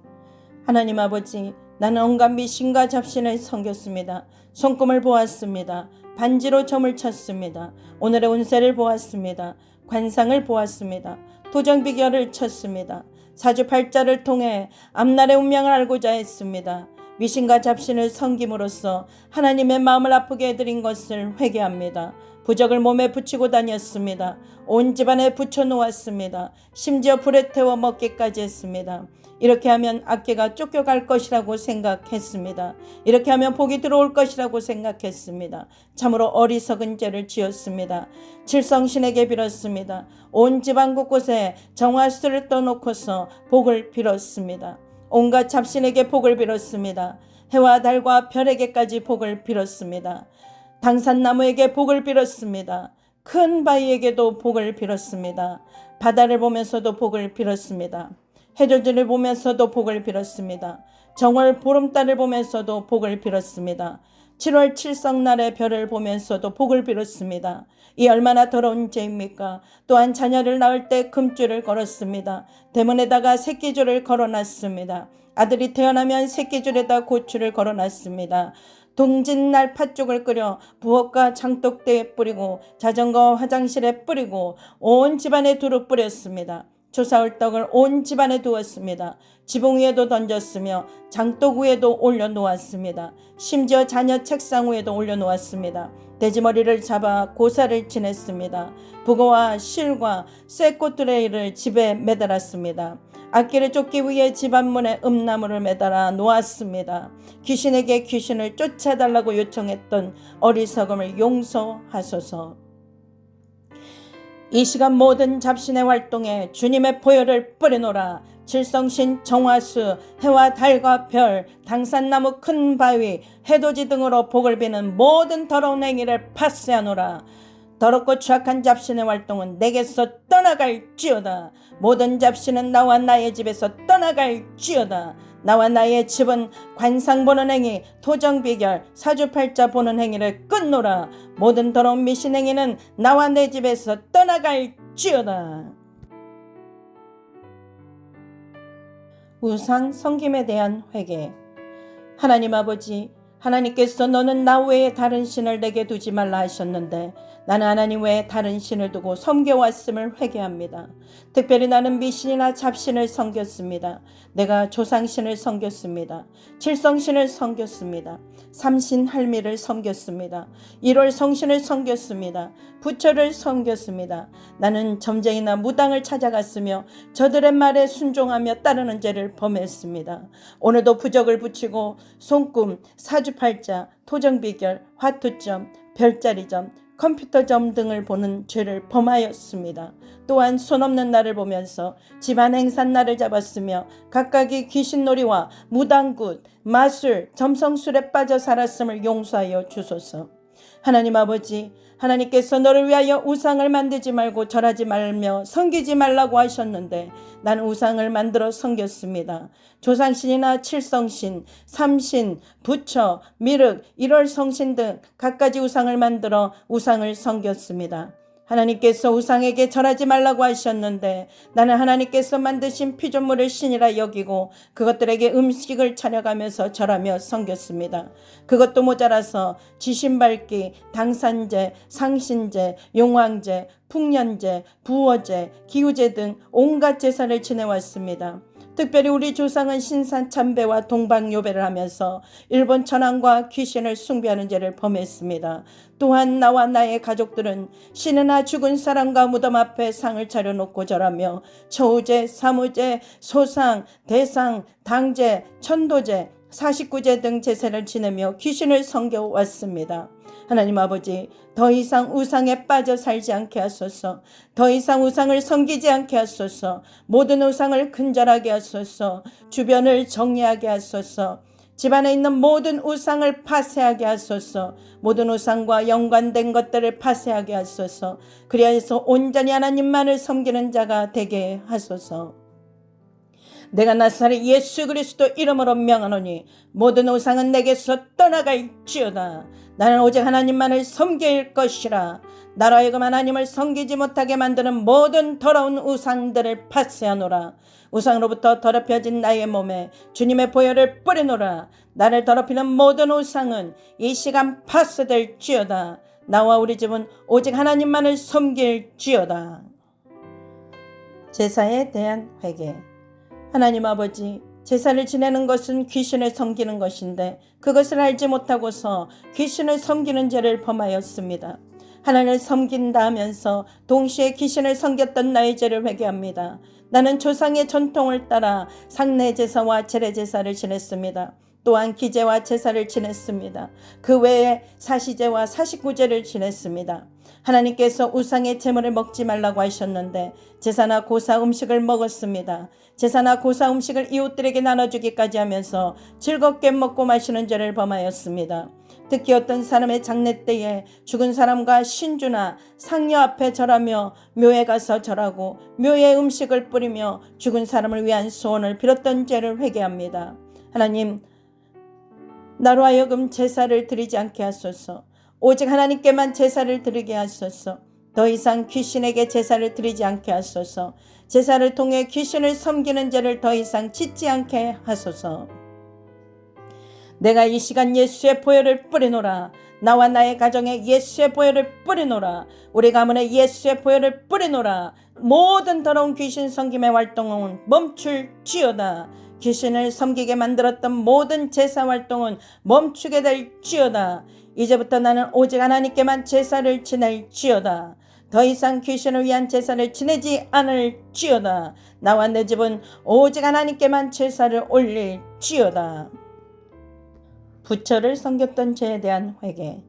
하나님 아버지, 나는 온갖 미신과 잡신을 섬겼습니다. 손금을 보았습니다. 반지로 점을 쳤습니다. 오늘의 운세를 보았습니다. 관상을 보았습니다. 도정비결을 쳤습니다. 사주팔자를 통해 앞날의 운명을 알고자 했습니다. 미신과 잡신을 섬김으로써 하나님의 마음을 아프게 해드린 것을 회개합니다. 부적을 몸에 붙이고 다녔습니다. 온 집안에 붙여놓았습니다. 심지어 불에 태워 먹기까지 했습니다. 이렇게 하면 악귀가 쫓겨갈 것이라고 생각했습니다. 이렇게 하면 복이 들어올 것이라고 생각했습니다. 참으로 어리석은 죄를 지었습니다. 칠성신에게 빌었습니다. 온 집안 곳곳에 정화수를 떠놓고서 복을 빌었습니다. 온갖 잡신에게 복을 빌었습니다. 해와 달과 별에게까지 복을 빌었습니다. 당산나무에게 복을 빌었습니다. 큰 바위에게도 복을 빌었습니다. 바다를 보면서도 복을 빌었습니다. 해돋이를 보면서도 복을 빌었습니다. 정월 보름달을 보면서도 복을 빌었습니다. 7월 칠성날의 별을 보면서도 복을 빌었습니다. 이 얼마나 더러운 죄입니까? 또한 자녀를 낳을 때 금줄을 걸었습니다. 대문에다가 새끼줄을 걸어놨습니다. 아들이 태어나면 새끼줄에다 고추를 걸어놨습니다. 동짓날 팥죽을 끓여 부엌과 장독대에 뿌리고 자전거 화장실에 뿌리고 온 집안에 두루 뿌렸습니다. 조사올 떡을 온 집안에 두었습니다. 지붕 위에도 던졌으며 장독 위에도 올려놓았습니다. 심지어 자녀 책상 위에도 올려놓았습니다. 돼지머리를 잡아 고사를 지냈습니다. 북어와 실과 쇠꼬투레이를 집에 매달았습니다. 악기를 쫓기 위해 집 앞문에 음나무를 매달아 놓았습니다. 귀신에게 귀신을 쫓아달라고 요청했던 어리석음을 용서하소서. 이 시간 모든 잡신의 활동에 주님의 보혈을 뿌려놓으라. 칠성신, 정화수, 해와 달과 별, 당산나무, 큰 바위, 해돋이 등으로 복을 비는 모든 더러운 행위를 파쇄하노라. 더럽고 추악한 잡신의 활동은 내게서 떠나갈지어다. 모든 잡신은 나와 나의 집에서 떠나갈지어다. 나와 나의 집은 관상 보는 행위, 토정비결, 사주팔자 보는 행위를 끊노라. 모든 더러운 미신 행위는 나와 내 집에서 떠나갈지어다. 우상 섬김에 대한 회개. 하나님 아버지, 하나님께서 너는 나 외에 다른 신을 내게 두지 말라 하셨는데 나는 하나님 외에 다른 신을 두고 섬겨왔음을 회개합니다. 특별히 나는 미신이나 잡신을 섬겼습니다. 내가 조상신을 섬겼습니다. 칠성신을 섬겼습니다. 삼신 할미를 섬겼습니다. 1월 성신을 섬겼습니다. 부처를 섬겼습니다. 나는 점쟁이나 무당을 찾아갔으며 저들의 말에 순종하며 따르는 죄를 범했습니다. 오늘도 부적을 붙이고 손금, 사주팔자, 토정비결, 화투점, 별자리점, 컴퓨터점 등을 보는 죄를 범하였습니다. 또한 손 없는 날을 보면서 집안 행사날을 잡았으며 각각이 귀신놀이와 무당굿, 마술, 점성술에 빠져 살았음을 용서하여 주소서. 하나님 아버지, 하나님께서 너를 위하여 우상을 만들지 말고 절하지 말며 섬기지 말라고 하셨는데 나는 우상을 만들어 섬겼습니다. 조상신이나 칠성신, 삼신, 부처, 미륵, 1월 성신 등 갖가지 우상을 만들어 우상을 섬겼습니다. 하나님께서 우상에게 절하지 말라고 하셨는데 나는 하나님께서 만드신 피조물을 신이라 여기고 그것들에게 음식을 차려가면서 절하며 섬겼습니다. 그것도 모자라서 지신밟기, 당산제, 상신제, 용왕제, 풍년제, 부어제, 기우제 등 온갖 제사를 지내왔습니다. 특별히 우리 조상은 신산참배와 동방요배를 하면서 일본 천황과 귀신을 숭배하는 죄를 범했습니다. 또한 나와 나의 가족들은 신이나 죽은 사람과 무덤 앞에 상을 차려놓고 절하며 처우제, 사무제, 소상, 대상, 당제, 천도제, 49제 등 제사를 지내며 귀신을 섬겨왔습니다. 하나님 아버지, 더 이상 우상에 빠져 살지 않게 하소서. 더 이상 우상을 섬기지 않게 하소서. 모든 우상을 근절하게 하소서. 주변을 정리하게 하소서. 집안에 있는 모든 우상을 파쇄하게 하소서. 모든 우상과 연관된 것들을 파쇄하게 하소서. 그리하여서 온전히 하나님만을 섬기는 자가 되게 하소서. 내가 나사렛 예수 그리스도 이름으로 명하노니 모든 우상은 내게서 떠나갈지어다. 나는 오직 하나님만을 섬길 것이라. 나로 하여금 하나님을 섬기지 못하게 만드는 모든 더러운 우상들을 파쇄하노라. 우상으로부터 더럽혀진 나의 몸에 주님의 보혈을 뿌리노라. 나를 더럽히는 모든 우상은 이 시간 파쇄될지어다. 나와 우리 집은 오직 하나님만을 섬길지어다. 제사에 대한 회개. 하나님 아버지, 제사를 지내는 것은 귀신을 섬기는 것인데 그것을 알지 못하고서 귀신을 섬기는 죄를 범하였습니다. 하나님을 섬긴다 하면서 동시에 귀신을 섬겼던 나의 죄를 회개합니다. 나는 조상의 전통을 따라 상례 제사와 제례 제사를 지냈습니다. 또한 기제와 제사를 지냈습니다. 그 외에 사시제와 49제를 지냈습니다. 하나님께서 우상의 제물을 먹지 말라고 하셨는데 제사나 고사 음식을 먹었습니다. 제사나 고사 음식을 이웃들에게 나눠주기까지 하면서 즐겁게 먹고 마시는 죄를 범하였습니다. 특히 어떤 사람의 장례 때에 죽은 사람과 신주나 상녀 앞에 절하며 묘에 가서 절하고 묘에 음식을 뿌리며 죽은 사람을 위한 소원을 빌었던 죄를 회개합니다. 하나님, 나로 하여금 제사를 드리지 않게 하소서. 오직 하나님께만 제사를 드리게 하소서. 더 이상 귀신에게 제사를 드리지 않게 하소서. 제사를 통해 귀신을 섬기는 죄를 더 이상 짓지 않게 하소서. 내가 이 시간 예수의 보혈을 뿌리노라. 나와 나의 가정에 예수의 보혈을 뿌리노라. 우리 가문에 예수의 보혈을 뿌리노라. 모든 더러운 귀신 섬김의 활동은 멈출지어다. 귀신을 섬기게 만들었던 모든 제사 활동은 멈추게 될지어다. 이제부터 나는 오직 하나님께만 제사를 지낼지어다. 더 이상 귀신을 위한 제사를 지내지 않을지어다. 나와 내 집은 오직 하나님께만 제사를 올릴지어다. 부처를 섬겼던 죄에 대한 회개.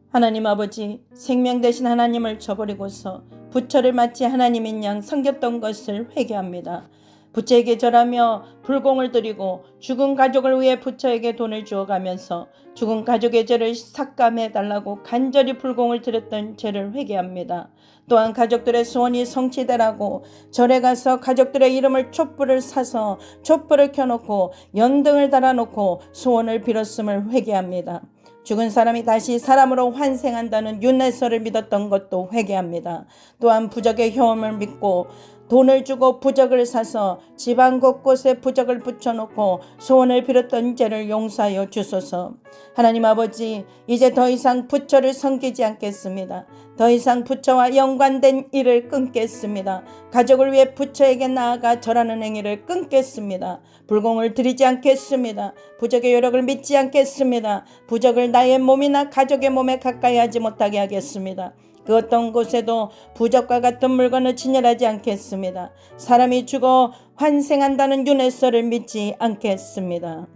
하나님 아버지, 생명 되신 하나님을 저버리고서 부처를 마치 하나님인 양 섬겼던 것을 회개합니다. 부처에게 절하며 불공을 드리고 죽은 가족을 위해 부처에게 돈을 주어가면서 죽은 가족의 죄를 삭감해달라고 간절히 불공을 드렸던 죄를 회개합니다. 또한 가족들의 소원이 성취되라고 절에 가서 가족들의 이름을 촛불을 사서 촛불을 켜놓고 연등을 달아놓고 소원을 빌었음을 회개합니다. 죽은 사람이 다시 사람으로 환생한다는 윤회설을 믿었던 것도 회개합니다. 또한 부적의 효험을 믿고 돈을 주고 부적을 사서 집안 곳곳에 부적을 붙여놓고 소원을 빌었던 죄를 용서하여 주소서. 하나님 아버지, 이제 더 이상 부처를 섬기지 않겠습니다. 더 이상 부처와 연관된 일을 끊겠습니다. 가족을 위해 부처에게 나아가 절하는 행위를 끊겠습니다. 불공을 드리지 않겠습니다. 부적의 요력을 믿지 않겠습니다. 부적을 나의 몸이나 가족의 몸에 가까이 하지 못하게 하겠습니다. 그 어떤 곳에도 부적과 같은 물건을 진열하지 않겠습니다. 사람이 죽어 환생한다는 윤회설을 믿지 않겠습니다.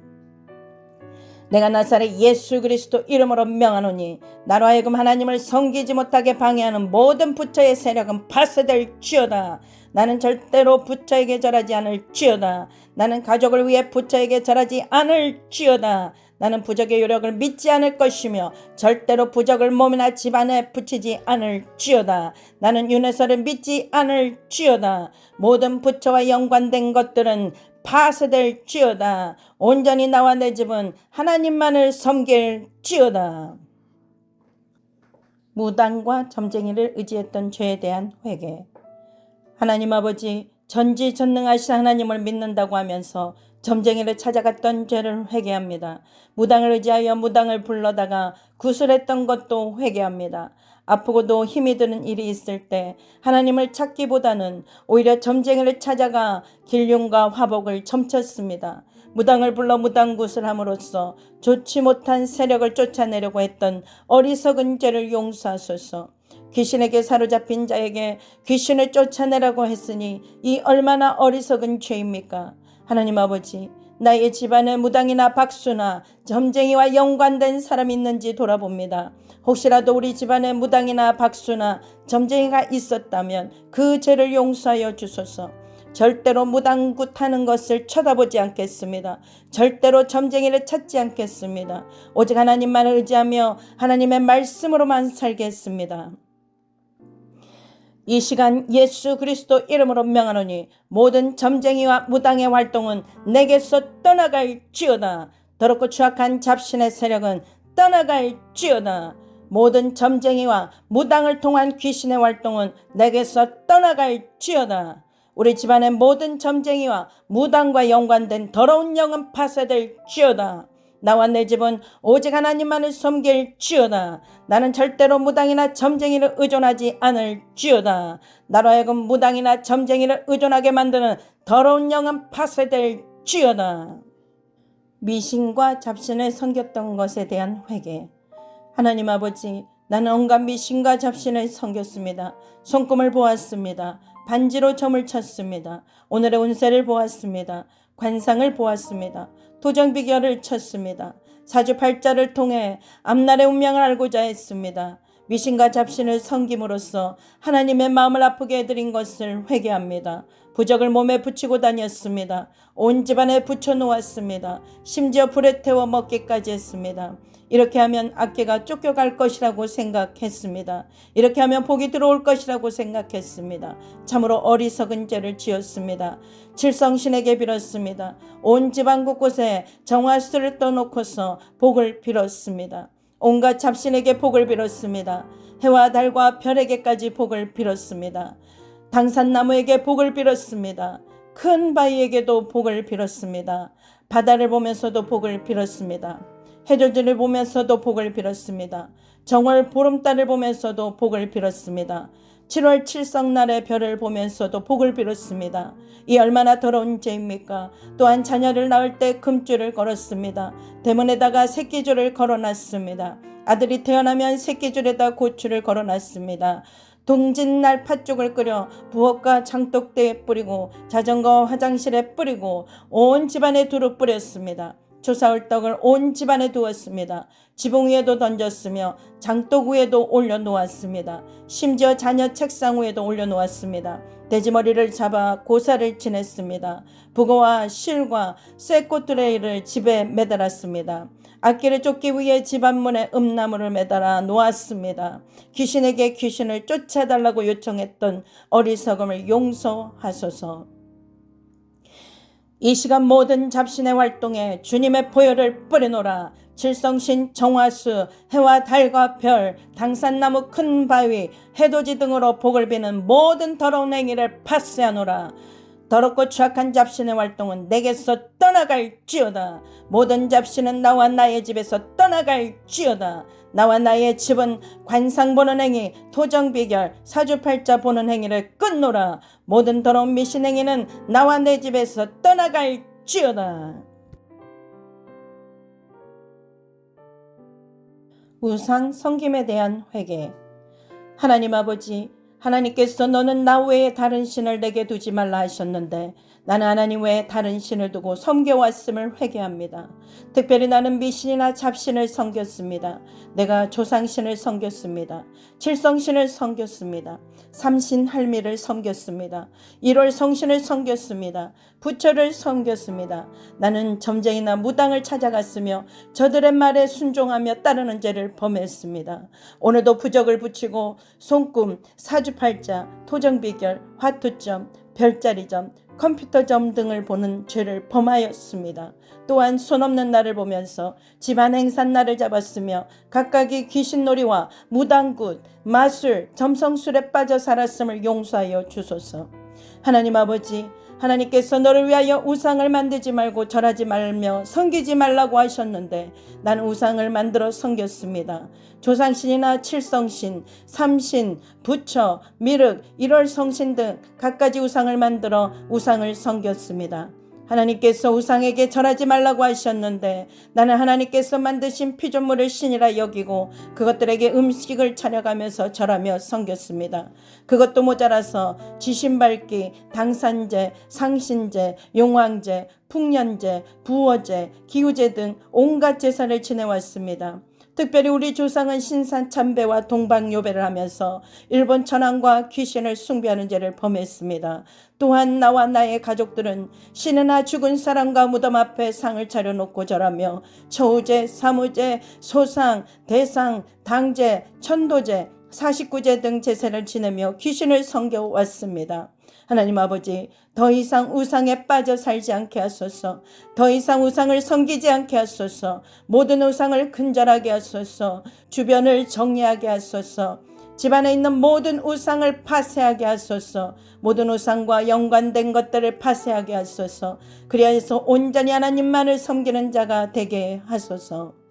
내가 나사렛 예수 그리스도 이름으로 명하노니 나로 하여금 하나님을 섬기지 못하게 방해하는 모든 부처의 세력은 파쇄될지어다. 나는 절대로 부처에게 절하지 않을지어다. 나는 가족을 위해 부처에게 절하지 않을지어다. 나는 부적의 요력을 믿지 않을 것이며 절대로 부적을 몸이나 집안에 붙이지 않을지어다. 나는 윤회설을 믿지 않을지어다. 모든 부처와 연관된 것들은 파쇄될지어다. 온전히 나와 내 집은 하나님만을 섬길지어다. 무당과 점쟁이를 의지했던 죄에 대한 회개. 하나님 아버지, 전지전능하신 하나님을 믿는다고 하면서 점쟁이를 찾아갔던 죄를 회개합니다. 무당을 의지하여 무당을 불러다가 구슬했던 것도 회개합니다. 아프고도 힘이 드는 일이 있을 때 하나님을 찾기보다는 오히려 점쟁이를 찾아가 길흉과 화복을 점쳤습니다. 무당을 불러 무당구슬함으로써 좋지 못한 세력을 쫓아내려고 했던 어리석은 죄를 용서하소서. 귀신에게 사로잡힌 자에게 귀신을 쫓아내라고 했으니 이 얼마나 어리석은 죄입니까? 하나님 아버지, 나의 집안에 무당이나 박수나 점쟁이와 연관된 사람이 있는지 돌아봅니다. 혹시라도 우리 집안에 무당이나 박수나 점쟁이가 있었다면 그 죄를 용서하여 주소서. 절대로 무당구 타는 것을 쳐다보지 않겠습니다. 절대로 점쟁이를 찾지 않겠습니다. 오직 하나님만을 의지하며 하나님의 말씀으로만 살겠습니다. 이 시간 예수 그리스도 이름으로 명하노니 모든 점쟁이와 무당의 활동은 내게서 떠나갈지어다. 더럽고 추악한 잡신의 세력은 떠나갈지어다. 모든 점쟁이와 무당을 통한 귀신의 활동은 내게서 떠나갈지어다. 우리 집안의 모든 점쟁이와 무당과 연관된 더러운 영은 파쇄될지어다. 나와 내 집은 오직 하나님만을 섬길지어다. 나는 절대로 무당이나 점쟁이를 의존하지 않을지어다. 나로 하여금 무당이나 점쟁이를 의존하게 만드는 더러운 영은 파쇄될지어다. 미신과 잡신을 섬겼던 것에 대한 회개. 하나님 아버지, 나는 온갖 미신과 잡신을 섬겼습니다. 손금을 보았습니다. 반지로 점을 쳤습니다. 오늘의 운세를 보았습니다. 관상을 보았습니다. 도정비결을 쳤습니다. 사주팔자를 통해 앞날의 운명을 알고자 했습니다. 미신과 잡신을 섬김으로써 하나님의 마음을 아프게 해드린 것을 회개합니다. 부적을 몸에 붙이고 다녔습니다. 온 집안에 붙여놓았습니다. 심지어 불에 태워 먹기까지 했습니다. 이렇게 하면 악귀가 쫓겨갈 것이라고 생각했습니다. 이렇게 하면 복이 들어올 것이라고 생각했습니다. 참으로 어리석은 죄를 지었습니다. 칠성신에게 빌었습니다. 온 집안 곳곳에 정화수를 떠놓고서 복을 빌었습니다. 온갖 잡신에게 복을 빌었습니다. 해와 달과 별에게까지 복을 빌었습니다. 당산나무에게 복을 빌었습니다. 큰 바위에게도 복을 빌었습니다. 바다를 보면서도 복을 빌었습니다. 해돋이를 보면서도 복을 빌었습니다. 정월 보름달을 보면서도 복을 빌었습니다. 7월 칠성날의 별을 보면서도 복을 빌었습니다. 이 얼마나 더러운 죄입니까? 또한 자녀를 낳을 때 금줄을 걸었습니다. 대문에다가 새끼줄을 걸어놨습니다. 아들이 태어나면 새끼줄에다 고추를 걸어놨습니다. 동짓날 팥죽을 끓여 부엌과 장독대에 뿌리고 자전거 화장실에 뿌리고 온 집안에 두루 뿌렸습니다. 조사올 떡을 온 집안에 두었습니다. 지붕 위에도 던졌으며 장독 위에도 올려놓았습니다. 심지어 자녀 책상 위에도 올려놓았습니다. 돼지머리를 잡아 고사를 지냈습니다. 북어와 실과 쇠꼬투레이를 집에 매달았습니다. 악귀를 쫓기 위해 집 앞문에 음나무를 매달아 놓았습니다. 귀신에게 귀신을 쫓아달라고 요청했던 어리석음을 용서하소서. 이 시간 모든 잡신의 활동에 주님의 보혈을 뿌리노라. 칠성신, 정화수, 해와 달과 별, 당산나무, 큰 바위, 해돋이 등으로 복을 비는 모든 더러운 행위를 파쇄하노라. 더럽고 추악한 잡신의 활동은 내게서 떠나갈지어다. 모든 잡신은 나와 나의 집에서 떠나갈지어다. 나와 나의 집은 관상 보는 행위, 토정비결, 사주팔자 보는 행위를 끊노라. 모든 더러운 미신 행위는 나와 내 집에서 떠나갈지어다. 우상 섬김에 대한 회개. 하나님 아버지, 하나님께서 너는 나 외에 다른 신을 내게 두지 말라 하셨는데 나는 하나님 외에 다른 신을 두고 섬겨왔음을 회개합니다. 특별히 나는 미신이나 잡신을 섬겼습니다. 내가 조상신을 섬겼습니다. 칠성신을 섬겼습니다. 삼신 할미를 섬겼습니다. 1월 성신을 섬겼습니다. 부처를 섬겼습니다. 나는 점쟁이나 무당을 찾아갔으며 저들의 말에 순종하며 따르는 죄를 범했습니다. 오늘도 부적을 붙이고 손금, 사주팔자, 토정비결, 화투점, 별자리점, 컴퓨터점 등을 보는 죄를 범하였습니다. 또한 손 없는 날을 보면서 집안 행사날을 잡았으며 각각이 귀신놀이와 무당굿, 마술, 점성술에 빠져 살았음을 용서하여 주소서. 하나님 아버지, 하나님께서 너를 위하여 우상을 만들지 말고 절하지 말며 섬기지 말라고 하셨는데 나는 우상을 만들어 섬겼습니다. 조상신이나 칠성신, 삼신, 부처, 미륵, 1월 성신 등 갖가지 우상을 만들어 우상을 섬겼습니다. 하나님께서 우상에게 절하지 말라고 하셨는데 나는 하나님께서 만드신 피조물을 신이라 여기고 그것들에게 음식을 차려가면서 절하며 섬겼습니다. 그것도 모자라서 지신밟기, 당산제, 상신제, 용왕제, 풍년제, 부어제, 기우제 등 온갖 제사를 지내왔습니다. 특별히 우리 조상은 신산참배와 동방요배를 하면서 일본 천황과 귀신을 숭배하는 죄를 범했습니다. 또한 나와 나의 가족들은 신이나 죽은 사람과 무덤 앞에 상을 차려놓고 절하며 처우제, 사무제, 소상, 대상, 당제, 천도제, 49제 등 제사를 지내며 귀신을 섬겨왔습니다. 하나님 아버지, 더 이상 우상에 빠져 살지 않게 하소서. 더 이상 우상을 섬기지 않게 하소서. 모든 우상을 근절하게 하소서. 주변을 정리하게 하소서. 집안에 있는 모든 우상을 파쇄하게 하소서. 모든 우상과 연관된 것들을 파쇄하게 하소서. 그리하여서 온전히 하나님만을 섬기는 자가 되게 하소서.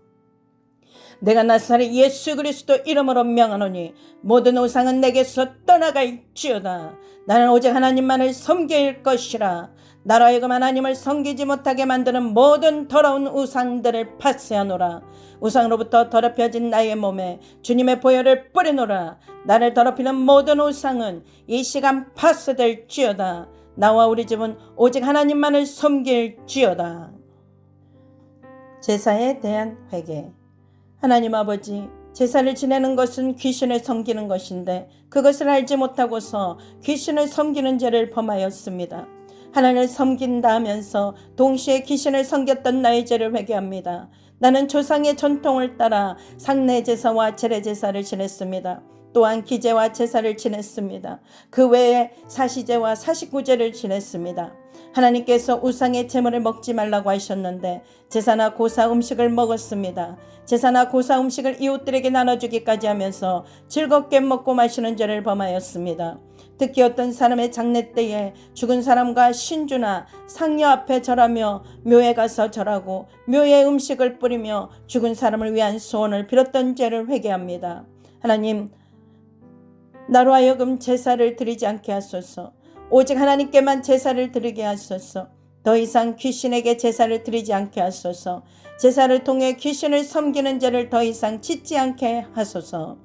내가 나사렛 예수 그리스도 이름으로 명하노니 모든 우상은 내게서 떠나갈지어다. 나는 오직 하나님만을 섬길 것이라. 나로 하여금 하나님을 섬기지 못하게 만드는 모든 더러운 우상들을 파쇄하노라. 우상으로부터 더럽혀진 나의 몸에 주님의 보혈을 뿌리노라. 나를 더럽히는 모든 우상은 이 시간 파쇄될지어다. 나와 우리 집은 오직 하나님만을 섬길지어다. 제사에 대한 회개. 하나님 아버지, 제사를 지내는 것은 귀신을 섬기는 것인데 그것을 알지 못하고서 귀신을 섬기는 죄를 범하였습니다. 하나님을 섬긴다 하면서 동시에 귀신을 섬겼던 나의 죄를 회개합니다. 나는 조상의 전통을 따라 상례 제사와 제례 제사를 지냈습니다. 또한 기제와 제사를 지냈습니다. 그 외에 사시제와 사십구제를 지냈습니다. 하나님께서 우상의 제물을 먹지 말라고 하셨는데 제사나 고사 음식을 먹었습니다. 제사나 고사 음식을 이웃들에게 나눠주기까지 하면서 즐겁게 먹고 마시는 죄를 범하였습니다. 특히 어떤 사람의 장례 때에 죽은 사람과 신주나 상녀 앞에 절하며 묘에 가서 절하고 묘에 음식을 뿌리며 죽은 사람을 위한 소원을 빌었던 죄를 회개합니다. 하나님, 나로 하여금 제사를 드리지 않게 하소서. 오직 하나님께만 제사를 드리게 하소서. 더 이상 귀신에게 제사를 드리지 않게 하소서. 제사를 통해 귀신을 섬기는 죄를 더 이상 짓지 않게 하소서.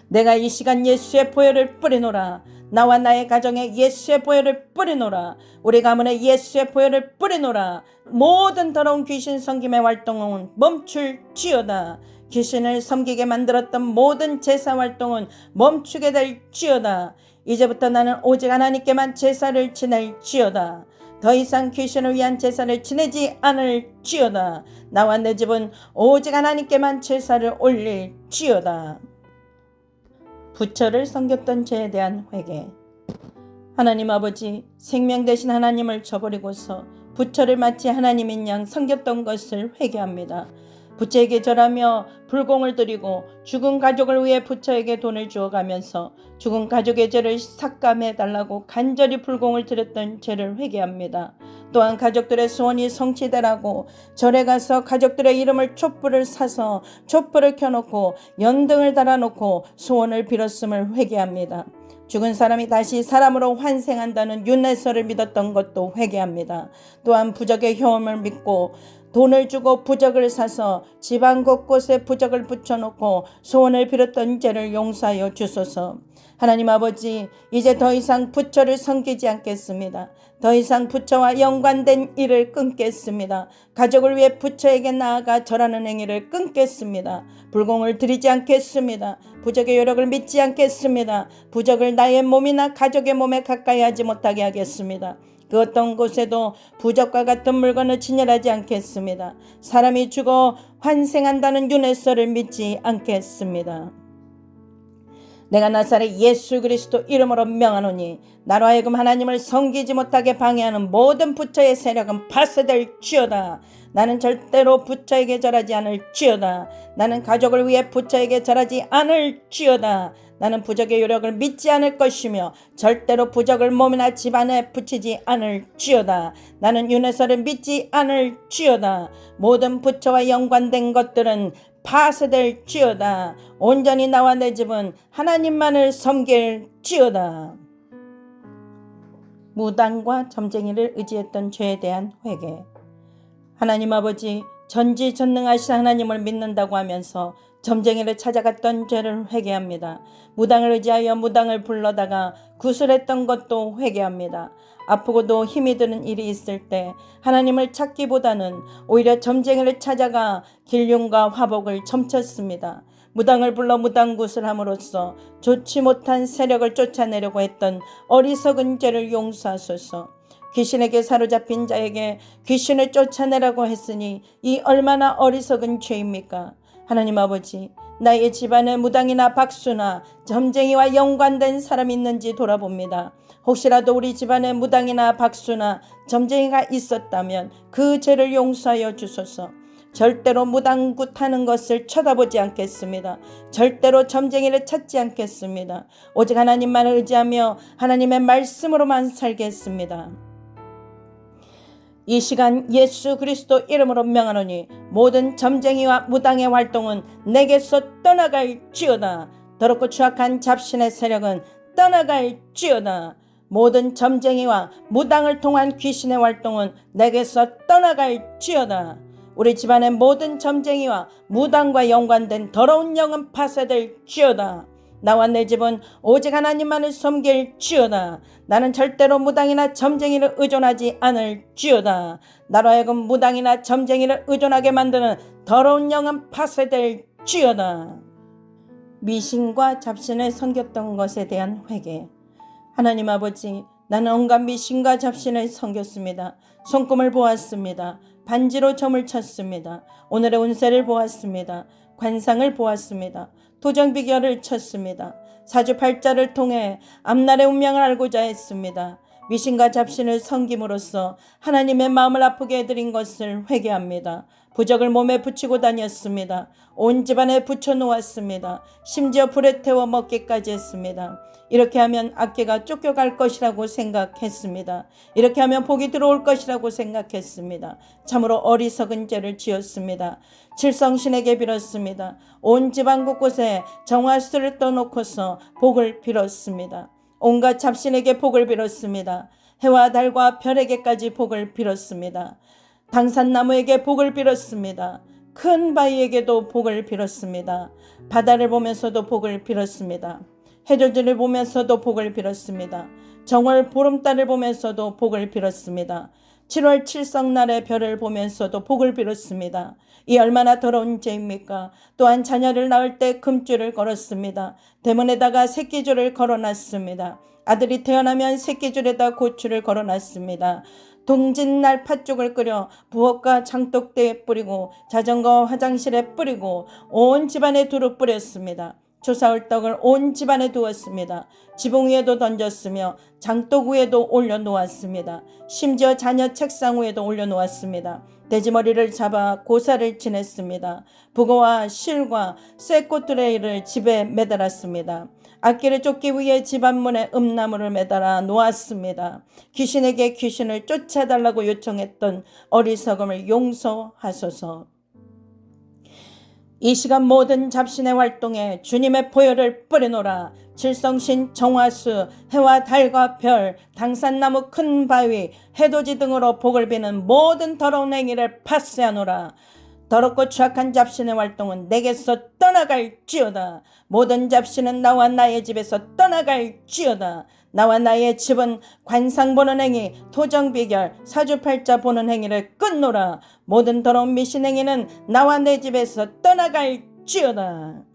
내가 이 시간 예수의 보혈을 뿌리노라. 나와 나의 가정에 예수의 보혈을 뿌리노라. 우리 가문에 예수의 보혈을 뿌리노라. 모든 더러운 귀신 섬김의 활동은 멈출지어다. 귀신을 섬기게 만들었던 모든 제사 활동은 멈추게 될지어다. 이제부터 나는 오직 하나님께만 제사를 지낼지어다. 더 이상 귀신을 위한 제사를 지내지 않을지어다. 나와 내 집은 오직 하나님께만 제사를 올릴지어다. 부처를 섬겼던 죄에 대한 회개. 하나님 아버지, 생명 되신 하나님을 저버리고서 부처를 마치 하나님인 양 섬겼던 것을 회개합니다. 부처에게 절하며 불공을 드리고 죽은 가족을 위해 부처에게 돈을 주어가면서 죽은 가족의 죄를 삭감해달라고 간절히 불공을 드렸던 죄를 회개합니다. 또한 가족들의 소원이 성취되라고 절에 가서 가족들의 이름을 촛불을 사서 촛불을 켜놓고 연등을 달아놓고 소원을 빌었음을 회개합니다. 죽은 사람이 다시 사람으로 환생한다는 윤회설을 믿었던 것도 회개합니다. 또한 부적의 효험을 믿고 돈을 주고 부적을 사서 집안 곳곳에 부적을 붙여놓고 소원을 빌었던 죄를 용서하여 주소서. 하나님 아버지, 이제 더 이상 부처를 섬기지 않겠습니다. 더 이상 부처와 연관된 일을 끊겠습니다. 가족을 위해 부처에게 나아가 절하는 행위를 끊겠습니다. 불공을 드리지 않겠습니다. 부적의 요력을 믿지 않겠습니다. 부적을 나의 몸이나 가족의 몸에 가까이 하지 못하게 하겠습니다. 그 어떤 곳에도 부적과 같은 물건을 진열하지 않겠습니다. 사람이 죽어 환생한다는 윤회설을 믿지 않겠습니다. 내가 나사렛 예수 그리스도 이름으로 명하노니 나로 하여금 하나님을 섬기지 못하게 방해하는 모든 부처의 세력은 파쇄될지어다. 나는 절대로 부처에게 절하지 않을지어다. 나는 가족을 위해 부처에게 절하지 않을지어다. 나는 부적의 요력을 믿지 않을 것이며 절대로 부적을 몸이나 집안에 붙이지 않을지어다. 나는 윤회설을 믿지 않을지어다. 모든 부처와 연관된 것들은 파쇄될지어다. 온전히 나와 내 집은 하나님만을 섬길지어다. 무당과 점쟁이를 의지했던 죄에 대한 회개. 하나님 아버지, 전지전능하신 하나님을 믿는다고 하면서 점쟁이를 찾아갔던 죄를 회개합니다. 무당을 의지하여 무당을 불러다가 구슬했던 것도 회개합니다. 아프고도 힘이 드는 일이 있을 때 하나님을 찾기보다는 오히려 점쟁이를 찾아가 길흉과 화복을 점쳤습니다. 무당을 불러 무당굿을 함으로써 좋지 못한 세력을 쫓아내려고 했던 어리석은 죄를 용서하소서. 귀신에게 사로잡힌 자에게 귀신을 쫓아내라고 했으니 이 얼마나 어리석은 죄입니까? 하나님 아버지, 나의 집안에 무당이나 박수나 점쟁이와 연관된 사람이 있는지 돌아봅니다. 혹시라도 우리 집안에 무당이나 박수나 점쟁이가 있었다면 그 죄를 용서하여 주소서. 절대로 무당굿 하는 것을 쳐다보지 않겠습니다. 절대로 점쟁이를 찾지 않겠습니다. 오직 하나님만을 의지하며 하나님의 말씀으로만 살겠습니다. 이 시간 예수 그리스도 이름으로 명하노니 모든 점쟁이와 무당의 활동은 내게서 떠나갈지어다. 더럽고 추악한 잡신의 세력은 떠나갈지어다. 모든 점쟁이와 무당을 통한 귀신의 활동은 내게서 떠나갈지어다. 우리 집안의 모든 점쟁이와 무당과 연관된 더러운 영은 파쇄될지어다. 나와 내 집은 오직 하나님만을 섬길지어다. 나는 절대로 무당이나 점쟁이를 의존하지 않을지어다. 나로 하여금 무당이나 점쟁이를 의존하게 만드는 더러운 영은 파쇄될지어다. 미신과 잡신을 섬겼던 것에 대한 회개. 하나님 아버지, 나는 온갖 미신과 잡신을 섬겼습니다. 손금을 보았습니다. 반지로 점을 쳤습니다. 오늘의 운세를 보았습니다. 관상을 보았습니다. 도정비결을 쳤습니다. 사주팔자를 통해 앞날의 운명을 알고자 했습니다. 미신과 잡신을 섬김으로써 하나님의 마음을 아프게 해드린 것을 회개합니다. 부적을 몸에 붙이고 다녔습니다. 온 집안에 붙여놓았습니다. 심지어 불에 태워 먹기까지 했습니다. 이렇게 하면 악귀가 쫓겨갈 것이라고 생각했습니다. 이렇게 하면 복이 들어올 것이라고 생각했습니다. 참으로 어리석은 죄를 지었습니다. 칠성신에게 빌었습니다. 온 집안 곳곳에 정화수를 떠놓고서 복을 빌었습니다. 온갖 잡신에게 복을 빌었습니다. 해와 달과 별에게까지 복을 빌었습니다. 당산나무에게 복을 빌었습니다. 큰 바위에게도 복을 빌었습니다. 바다를 보면서도 복을 빌었습니다. 해돋이를 보면서도 복을 빌었습니다. 정월 보름달을 보면서도 복을 빌었습니다. 7월 칠성날의 별을 보면서도 복을 빌었습니다. 이 얼마나 더러운 죄입니까? 또한 자녀를 낳을 때 금줄을 걸었습니다. 대문에다가 새끼줄을 걸어놨습니다. 아들이 태어나면 새끼줄에다 고추를 걸어놨습니다. 동짓날 팥죽을 끓여 부엌과 장독대에 뿌리고 자전거 화장실에 뿌리고 온 집안에 두루 뿌렸습니다. 조사올 떡을 온 집안에 두었습니다. 지붕 위에도 던졌으며 장독 위에도 올려놓았습니다. 심지어 자녀 책상 위에도 올려놓았습니다. 돼지머리를 잡아 고사를 지냈습니다. 북어와 실과 쇠꼬투레이를 집에 매달았습니다. 악귀를 쫓기 위해 집 앞문에 음나무를 매달아 놓았습니다. 귀신에게 귀신을 쫓아달라고 요청했던 어리석음을 용서하소서. 이 시간 모든 잡신의 활동에 주님의 보혈을 뿌려놓으라. 칠성신, 정화수, 해와 달과 별, 당산나무, 큰 바위, 해돋이 등으로 복을 비는 모든 더러운 행위를 파쇄하노라. 더럽고 추악한 잡신의 활동은 내게서 떠나갈지어다. 모든 잡신은 나와 나의 집에서 떠나갈지어다. 나와 나의 집은 관상 보는 행위, 토정비결, 사주팔자 보는 행위를 끊노라. 모든 더러운 미신 행위는 나와 내 집에서 떠나갈지어다.